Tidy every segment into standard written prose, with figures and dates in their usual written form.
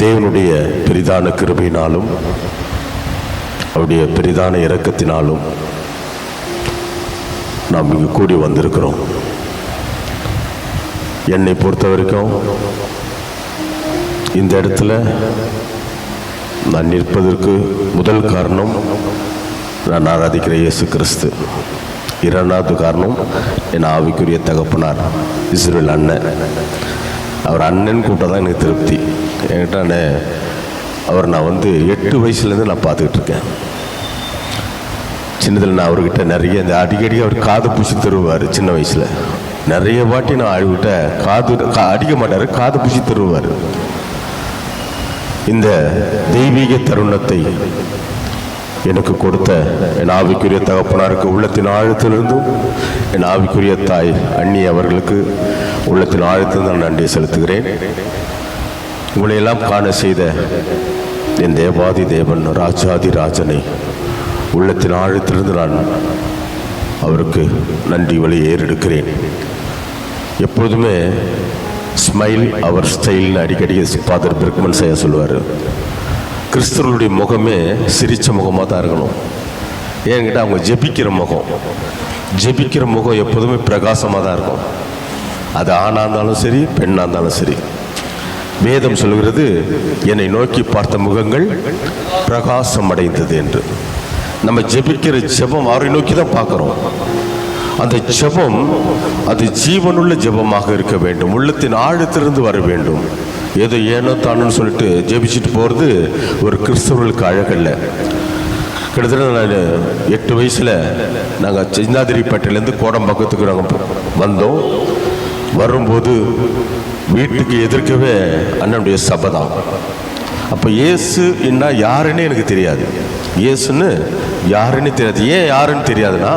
தேவனுடைய பெரிதான கிருபையினாலும் அவருடைய பெரிதான இரக்கத்தினாலும் நாம் இங்கு கூடி வந்திருக்கிறோம். என்னை பொறுத்த வரைக்கும் இந்த இடத்துல நான் நிற்பதற்கு முதல் காரணம் நான் ஆராதிக்கிற இயேசு கிறிஸ்து. இரண்டாவது காரணம் என் ஆவிக்குரிய தகப்பனார் இஸ்ரவேல் அண்ணன். அவர் அண்ணன் கூட்டம் தான் எனக்கு திருப்தி. என்கிட்ட அவர் நான் 8 வயசுலேருந்து நான் பார்த்துக்கிட்டு இருக்கேன். சின்னதில் நான் அவர்கிட்ட நிறைய இந்த அடிக்கடி அவர் காது பூசி தருவார். சின்ன வயசில் நிறைய வாட்டி நான் அவர்கிட்ட அடிக்க மாட்டார், காது பூசி தருவார். இந்த தெய்வீக தருணத்தை எனக்கு கொடுத்த என் ஆவிக்குரிய தகப்பனாருக்கு உள்ளத்தின் ஆழத்திலிருந்தும் என் ஆவிக்குரிய தாய் அண்ணி அவர்களுக்கு உள்ளத்தின் ஆழத்திலிருந்து நான் நன்றியை செலுத்துகிறேன். உங்களையெல்லாம் காண செய்த என் தேவாதி தேவன் ராஜாதி ராஜனை உள்ளத்தின் ஆழத்திலிருந்து நான் அவருக்கு நன்றி வழி ஏறெடுக்கிறேன். எப்பொழுதுமே ஸ்மைல் அவர் ஸ்டைல்னு அடிக்கடி ஃபாதர் பிர்க்மன் செய்ய சொல்லுவார். கிறிஸ்தவர்களுடைய முகமே சிரித்த முகமாக தான் இருக்கணும். ஏன்கிட்ட அவங்க ஜெபிக்கிற முகம் எப்போதுமே பிரகாசமாக தான் இருக்கும். அது ஆணாக இருந்தாலும் சரி, பெண்ணாக இருந்தாலும் சரி. வேதம் சொல்கிறது, என்னை நோக்கி பார்த்த முகங்கள் பிரகாசம் அடைந்தது என்று. நம்ம ஜெபிக்கிற ஜெபம் அவரை நோக்கி தான் பார்க்குறோம். அந்த ஜெபம் அது ஜீவனுள்ள ஜெபமாக இருக்க வேண்டும், உள்ளத்தின் ஆழத்திலிருந்து வர வேண்டும். ஏதோ ஏனோ தானு சொல்லிட்டு ஜெபிச்சுட்டு போகிறது ஒரு கிறிஸ்தவர்களுக்கு அழகல்ல. கிட்டத்தட்ட நான் 8 வயசில் நாங்கள் சிந்தாதிரிப்பேட்டையிலேருந்து கோடம்பாக்கத்துக்கு நாங்கள் வந்தோம். வரும்போது வீட்டுக்கு எதிர்க்கவே அண்ணனுடைய சபை தான். அப்போ இயேசு என்ன யாருன்னு எனக்கு தெரியாது. இயேசுன்னு யாருன்னு தெரியாது. ஏன் யாருன்னு தெரியாதுன்னா,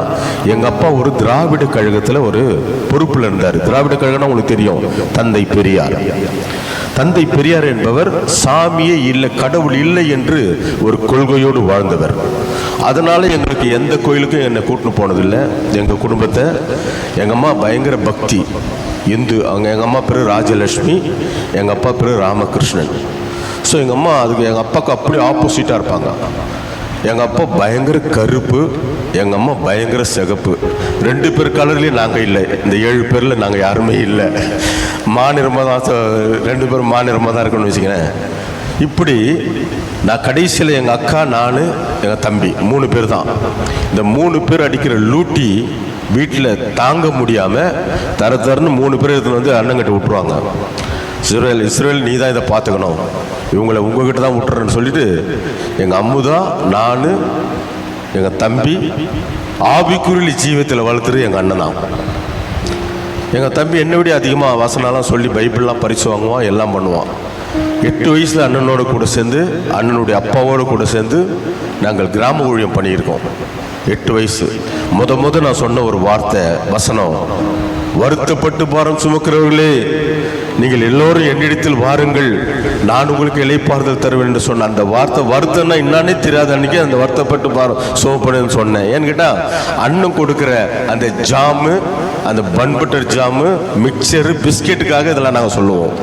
எங்கள் அப்பா ஒரு திராவிட கழகத்தில் ஒரு பொறுப்பில் இருந்தார். திராவிட கழகம்னா உங்களுக்கு தெரியும், தந்தை பெரியார். தந்தை பெரியார் என்பவர் சாமியே இல்லை, கடவுள் இல்லை என்று ஒரு கொள்கையோடு வாழ்ந்தவர். அதனால எங்களுக்கு எந்த கோயிலுக்கும் என்னை கூட்டின்னு போனதில்லை. எங்கள் குடும்பத்தை எங்கள் அம்மா பயங்கர பக்தி இந்து. எங்கள் அம்மா பேர் ராஜலட்சுமி, எங்கள் அப்பா பேர் ராமகிருஷ்ணன். ஸோ எங்கள் அம்மா எங்கள் அப்பாவுக்கு அப்படியே ஆப்போசிட்டாக இருப்பாங்க. எங்கள் அப்பா பயங்கர கருப்பு, எங்கள் அம்மா பயங்கர சிகப்பு. 2 பேர் கலர்லேயும் நாங்கள் இல்லை. இந்த 7 பேரில் நாங்கள் யாருமே இல்லை. மாநிறமாக தான், 2 பேரும் மாநிறமாக தான் இருக்கணும்னு வச்சுக்கிறேன். இப்படி நான் கடைசியில் எங்கள் அக்கா, நான், எங்கள் தம்பி 3 பேர் தான். இந்த 3 பேர் அடிக்கிற லூட்டி வீட்டில் தாங்க முடியாமல் தரன்னு 3 பேர் எடுத்துன்னு அண்ணங்கிட்ட விட்டுருவாங்க. இஸ்ரவேல் நீ தான் இதை பார்த்துக்கணும், இவங்களை உங்ககிட்ட தான் விட்டுறேன்னு சொல்லிட்டு எங்கள் அம்முதா, நான், எங்கள் தம்பி ஆவிக்குரிய ஜீவத்தில் வளர்த்துரு எங்கள் அண்ணன் தான். எங்கள் தம்பி என்னை விட அதிகமாக வசனம்லாம் சொல்லி பைபிள்லாம் பரிசு வாங்குவான், எல்லாம் பண்ணுவான். 8 வயசில் அண்ணனோடு கூட சேர்ந்து, அண்ணனுடைய அப்பாவோடு கூட சேர்ந்து நாங்கள் கிராம ஊழியம் பண்ணியிருக்கோம். 8 வயசு முத நான் சொன்ன ஒரு வார்த்தை வசனம், வருத்தப்பட்டு பாரம் சுமக்கிறவர்களே நீங்கள் எல்லோரும் என்னிடத்தில் வாருங்கள், நான் உங்களுக்கு இளைப்பாறுதல் தருவேன் என்று சொன்ன அந்த வார்த்தை, வருத்தம்னா என்னானே தெரியாத அன்னைக்கு அந்த வருத்தப்பட்டு பாரம் சுமப்படுன்னு சொன்னேன். ஏன்னு கேட்டால் அண்ணன் கொடுக்குற அந்த ஜாமு, அந்த பன் பட்டர் ஜாமு, மிக்சரு, பிஸ்கெட்டுக்காக இதெல்லாம் நாங்கள் சொல்லுவோம்.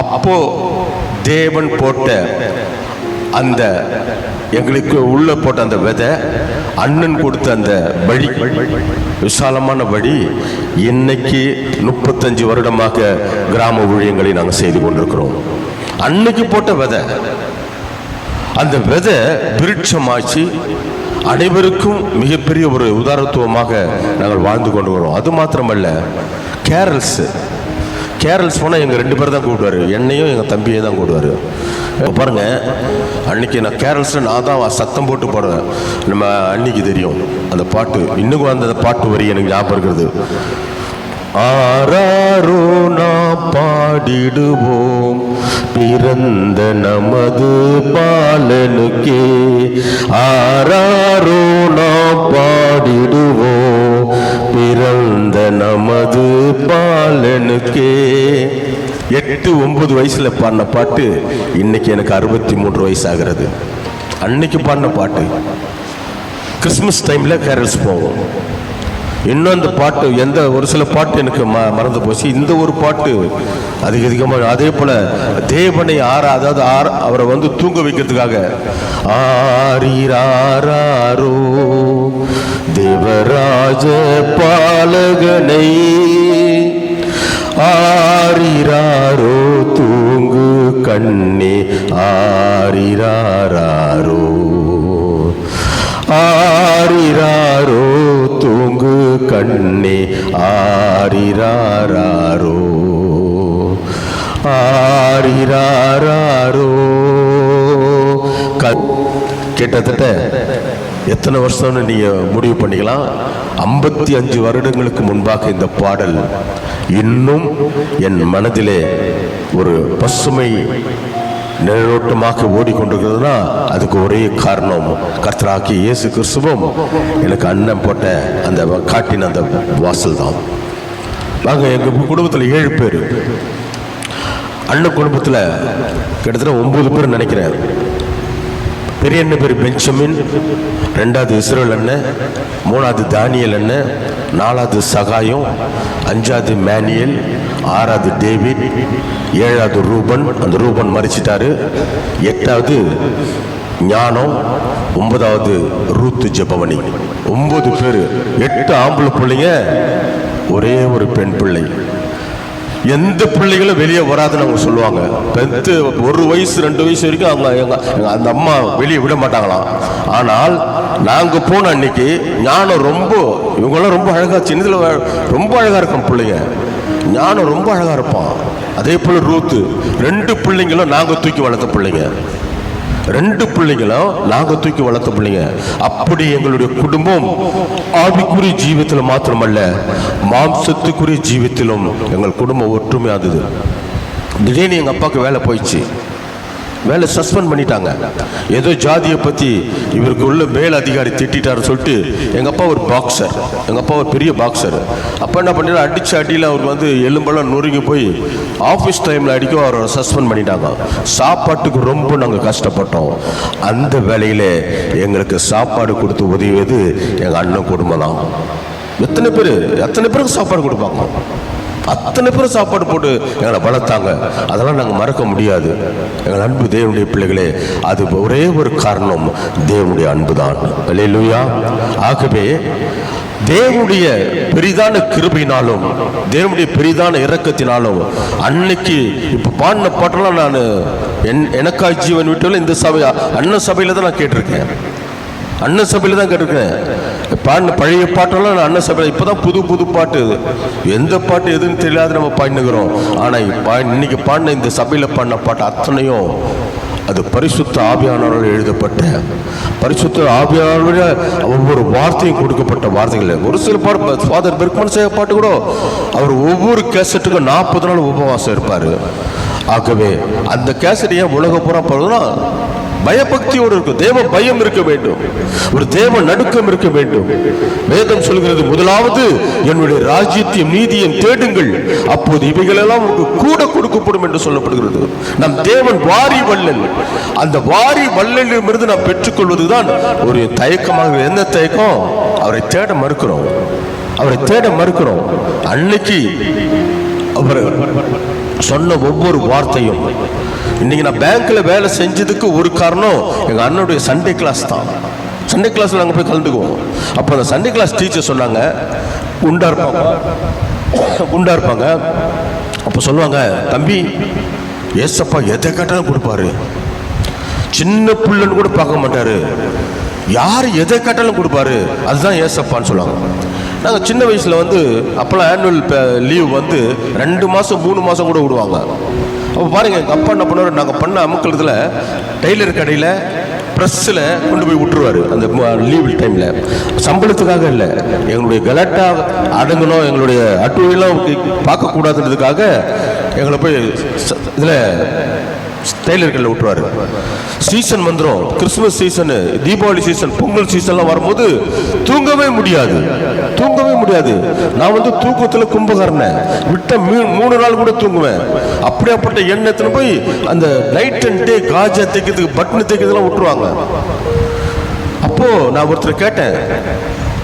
அப்போ தேவன் போட்ட அந்த எங்களுக்கு உள்ள போட்ட அந்த விதை, அண்ணன் கொடுத்த அந்த வழி, விசாலமான வழி, இன்னைக்கு 35 வருடமாக கிராம ஊழியங்களை நாங்கள் செய்து கொண்டிருக்கிறோம். அன்னைக்கு போட்ட விதை, அந்த விதை விருட்சமாச்சு அனைவருக்கும் மிகப்பெரிய ஒரு உதாரணத்துவமாக நாங்கள் வாழ்ந்து கொண்டு வரோம். அது மாத்திரமல்ல, கேரல்ஸ் போனால் எங்கள் 2 பேர் தான் கூப்பிடுவார், என்னையும் எங்கள் தம்பியை தான் கூப்பிடுவார். பாருங்கள், அன்றைக்கி நான் கேரல்ஸில் நான் தான் சத்தம் போட்டு பாடுவேன். நம்ம அன்னைக்கு தெரியும் அந்த பாட்டு, இன்னும் அந்த பாட்டு வரி எனக்கு ஞாபகம் இருக்கிறது. ஆராரோ நாம் பாடிடுவோம் பிறந்த நமது பாலனுக்கே, ஆராரோ நாம் பாடிடுவோம் பிறந்த நமது பாலனுக்கே. 8-9 வயசில் பாடின பாட்டு இன்னைக்கு எனக்கு 63 வயசு ஆகிறது. அன்னைக்கு பாடின பாட்டு. கிறிஸ்மஸ் டைமில் கேரல்ஸ் போவோம். இன்னும் அந்த பாட்டு ஒரு சில பாட்டு எனக்கு மறந்து போச்சு. இந்த ஒரு பாட்டு அதிகமாக அதே போல தேவனை அதாவது அவரை வந்து தூங்க வைக்கிறதுக்காக ஆரிராரோ தேவராஜ பாலகனை ஆரிராரோ தூங்கு கண்ணே ஆரிராரோ ஆரிராரோ தூங்கு கண்ணே ஆரிராரோ ஆரிராரோ. கிட்டத்தட்ட எத்தனை வருஷம்னு நீங்க முடிவு பண்ணிக்கலாம். 55 வருடங்களுக்கு முன்பாக இந்த பாடல் இன்னும் என் மனதிலே ஒரு பசுமை நிழலோட்டமாக ஓடிக்கொண்டிருக்கிறதுனா அதுக்கு ஒரே காரணம் கர்த்தராகிய இயேசு கிறிஸ்துவும் எனக்கு அண்ணன் போட்ட அந்த காட்டின அந்த வாசல் தான். நாங்கள் எங்கள் குடும்பத்தில் 7 பேர். அண்ணன் குடும்பத்தில் கிட்டத்தட்ட 9 பேர் நினைக்கிறேன். பெரிய அண்ணன் பேர் பெஞ்சமின், 2வது இஸ்ரேல் அண்ணன், 3வது தானியல் அண்ணன், 4வது சகாயம், 5வது மேனியல், 6வது டேவிட், 7வது ரூபன், அந்த ரூபன் மறிச்சிட்டாரு, 8வது ஞானம், 9வது ரூத்து ஜெபவனி. 9 பேர், 8 ஆம்பளை பிள்ளைங்க, ஒரே ஒரு பெண் பிள்ளை. எந்த பிள்ளைகளும் வெளியே வராதுன்னு அவங்க சொல்லுவாங்க. 1 வயசு 2 வயசு வரைக்கும் அவங்க அந்த அம்மா வெளியே விட மாட்டாங்களாம். ஆனால் நாங்கள் போன அன்னைக்கு ஞானம் இவங்கெல்லாம் ரொம்ப அழகா, சின்னதில் ரொம்ப அழகா இருக்கும் பிள்ளைங்க. ஞானம் ரொம்ப அழகா இருப்பான். அதே போல ரூத்து, 2 பிள்ளைங்களும் நாங்கள் தூக்கி வளர்த்த பிள்ளைங்க. 2 பிள்ளைங்களும் நாங்கள் தூக்கி வளர்த்த பிள்ளைங்க. அப்படி எங்களுடைய குடும்பம் ஆவிக்குரிய ஜீவியத்தில் மாத்திரமல்ல, மாம்சத்துக்குரிய ஜீவியத்திலும் எங்கள் குடும்பம் ஒற்றுமையானது. திடீர்னு எங்கள் அப்பாவுக்கு வேலை போயிடுச்சு. வேலை சஸ்பெண்ட் பண்ணிட்டாங்க. ஏதோ ஜாதியை பற்றி இவருக்கு உள்ள மேல் அதிகாரி திட்டாருன்னு சொல்லிட்டு எங்கள் அப்பா ஒரு பாக்ஸர், எங்கள் அப்பா ஒரு பெரிய பாக்ஸர். அப்போ என்ன பண்ணிட்டு அடித்த அடியில் அவர் வந்து எலும்பெல்லாம் நொறுங்கி போய் ஆஃபீஸ் டைமில் அடிக்க அவரை சஸ்பெண்ட் பண்ணிட்டாங்க. சாப்பாட்டுக்கு ரொம்ப நாங்கள் கஷ்டப்பட்டோம். அந்த வேலையில் எங்களுக்கு சாப்பாடு கொடுத்து உதவியது எங்கள் அண்ணன் குடும்பம் தான். எத்தனை பேருக்கு சாப்பாடு கொடுப்பாங்க, அத்தனை பேரும் சாப்பாடு போட்டு எங்களை வளர்த்தாங்க. அதெல்லாம் நாங்கள் மறக்க முடியாது. எங்கள் அன்பு தேவனுடைய பிள்ளைகளே, அது ஒரே ஒரு காரணம், தேவனுடைய அன்பு தான். அல்லேலூயா. ஆகவே தேவனுடைய பெரிதான கிருபையினாலும் தேவனுடைய பெரிதான இரக்கத்தினாலும் அன்னைக்கு இப்போ பாடின பாட்டெல்லாம் நான் எனக்காய் ஜீவன் விட்டு இந்த சபை அண்ணன் சபையில் தான் நான் கேட்டிருக்கேன். அண்ணன் சபையில் தான் கேட்டிருக்கேன். பாடின பழைய பாட்டெல்லாம் நான் அண்ணன் சபையில். இப்போ தான் புது பாட்டு, எந்த பாட்டு எதுன்னு தெரியாத நம்ம பாடினுக்கிறோம். ஆனால் இன்னைக்கு பாடின இந்த சபையில் பாடின பாட்டு அத்தனையும் அது பரிசுத்த ஆவியானவரால் எழுதப்பட்ட, பரிசுத்த ஆவியானவருடைய ஒவ்வொரு வார்த்தையும் கொடுக்கப்பட்ட வார்த்தைகள். ஒரு சில பாட்டு ஃபாதர் பெர்க்மன் செய்ய பாட்டு கூட அவர் ஒவ்வொரு கேசட்டுக்கும் 40 நாள் உபவாசம் இருப்பார். ஆகவே அந்த கேசட் ஏன் உலக பூரா போறதுன்னா பயபக்தியோடு இருக்கும். தேவ பயம் இருக்க வேண்டும், ஒரு தேவ நடுக்கம் இருக்க வேண்டும். வேதம் சொல்கிறது, முதலாவது என்னுடைய ராஜ்யத்தையும் நீதியையும் தேடுங்கள், அப்போது இவைகளெல்லாம் உங்களுக்கு கூட கொடுக்கப்படும் என்று சொல்லப்படுகிறது. நம் தேவன் வாரி வள்ளல். அந்த வாரி வள்ளலிடமிருந்து நாம் பெற்றுக்கொள்வதுதான் ஒரு தயக்கமாக. என்ன தயக்கம்? அவரை தேட மறுக்கிறோம், அவரை தேட மறுக்கிறோம். அன்னைக்கு அவர் சொன்ன ஒவ்வொரு வார்த்தையும். இன்னைக்கு நான் பேங்க்ல வேலை செஞ்சதுக்கு ஒரு காரணம் எங்க அண்ணனுடைய சண்டே கிளாஸ் தான். சண்டே கிளாஸ்ல நாங்கள் போய் கலந்துக்குவோம். அப்போ அந்த சண்டே கிளாஸ் டீச்சர் சொன்னாங்க, குண்டா இருப்பாங்க. அப்போ சொல்லுவாங்க, தம்பி ஏசப்பா எதை கேட்டாலும் கொடுப்பாரு, சின்ன பிள்ளைன்னு கூட பார்க்க மாட்டாரு, யார் எதை கேட்டாலும் கொடுப்பாரு, அதுதான் ஏசப்பான்னு சொல்லுவாங்க. நாங்கள் சின்ன வயசில் வந்து அப்போல்லாம் ஆனுவல் லீவ் வந்து 2 மாதம் 3 மாதம் கூட விடுவாங்க. அப்போ பாருங்கள், எங்கள் அப்பா என்ன பண்ணுவார், நாங்கள் பண்ண அமுக்கிறதுல டெய்லர் கடையில் ப்ரெஸ்ஸில் கொண்டு போய் விட்டுருவார். அந்த லீவ் டைமில் சம்பளத்துக்காக இல்லை, எங்களுடைய கலாட்டா அடங்கணும், எங்களுடைய அட்டுவையெல்லாம் பார்க்கக்கூடாதுன்றதுக்காக எங்களை போய் இதில் டெய்லர் கடையில் விட்டுருவார். சீசன் வந்துடும், Christmas season, Deepavali season, Pongal சீசன்லாம் வரும்போது தூங்கவே முடியாது. நான் வந்து தூக்கத்தில் கும்பகர்னேன், விட்ட 3 நாள் கூட தூங்குவேன். அப்படியாப்பட்ட எண்ணத்தில் போய் அந்த நைட் அண்ட் டே காஜா தைக்கிறதுக்கு, பட்டனு தைக்கிறதுலாம் விட்டுருவாங்க. அப்போ நான் ஒருத்தர் கேட்டேன்,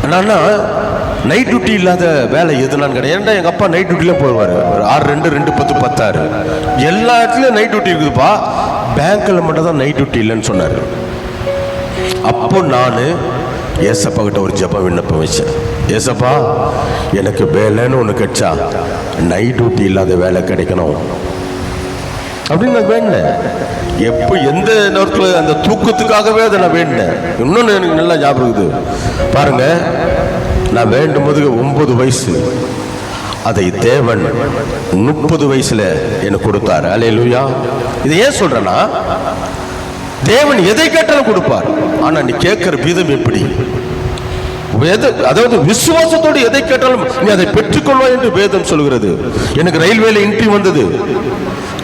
ஆனா நைட் டியூட்டி இல்லாத வேலை எதுனான்னு கிடையாது. ஏன்னா எங்கள் அப்பா நைட் டியூட்டிலாம் போயிடுவார். 6-2, 2-10, 16 எல்லா இடத்துலையும் நைட் டியூட்டி இருக்குதுப்பா. பேங்க்கில் மட்டும் தான் நைட் டியூட்டி இல்லைன்னு சொன்னார். அப்போ நான் ஏசப்பா கிட்ட ஒரு ஜெப விண்ணப்பம் வச்சேன். ஏசப்பா, எனக்கு வேலைன்னு ஒன்று கிடைச்சா நைட் டியூட்டி இல்லாத வேலை கிடைக்கணும் அப்படின்னு நான் வேண்டேன். எப்போ எந்த நேரத்தில் அந்த தூக்கத்துக்காகவே அதை நான் வேண்டேன். இன்னொன்று எனக்கு நல்லா ஞாபகம் இருக்குது பாருங்க. நான் வேண்டும் போது 9 வயசு, அதை தேவன் 30 வயசுல எனக்கு கொடுத்தார். அல்லேலூயா. இதை ஏன் சொல்றேன்னா, தேவன் எதை கேட்டாலும் கொடுப்பார். ஆனா நீ கேட்கிற விதம் எப்படி, அதாவது விசுவாசத்தோடு எதை கேட்டாலும் நீ அதை பெற்றுக்கொள்வாய் என்று வேதம் சொல்கிறது. எனக்கு ரயில்வேல இன்டர்வியூ வந்தது.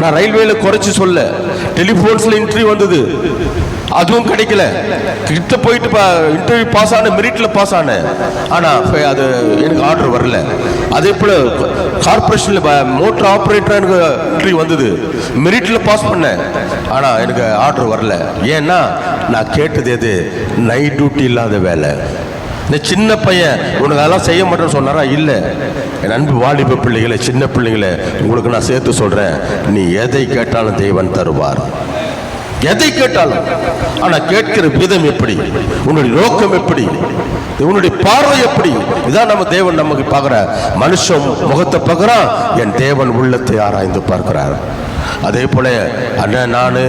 நான் ரயில்வேல குறைச்சி சொல்ல, டெலிபோன்ஸ்ல இன்டர்வியூ வந்தது, அதுவும் கிடைக்கல. கிட்ட போயிட்டு இன்டர்வியூ பாஸ் ஆன, மெரிட்ல பாஸ் ஆனேன். ஆனா அது எனக்கு ஆர்டர் வரல. அதே போல கார்பரேஷன்ல மோட்டர் ஆபரேட்டர் எனக்கு இன்டர்வியூ வந்தது, மெரிட்ல பாஸ் பண்ணேன். ஆனா எனக்கு ஆர்டர் வரல. ஏன்னா நான் கேட்டது எது, நைட் டியூட்டி இல்லாத வேலை. இந்த சின்ன பையன் உனக்கு அதெல்லாம் செய்ய மாட்டேன்னு சொன்னாரா? இல்லை. என் அன்பு வாலிப பிள்ளைகளை, சின்ன பிள்ளைகளை உங்களுக்கு நான் சேர்த்து சொல்றேன், நீ எதை கேட்டாலும் தேவன் தருவார், எதை கேட்டாலும். ஆனா கேட்கிற விதம் எப்படி, உன்னுடைய நோக்கம் எப்படி, உன்னுடைய பார்வை எப்படி, இதான் நம்ம தேவன் நமக்கு பார்க்கிற. மனுஷன் முகத்தை பார்க்கிறான், என் தேவன் உள்ளத்தை ஆராய்ந்து பார்க்கிறார். அதே போல அண்ணன், நான்,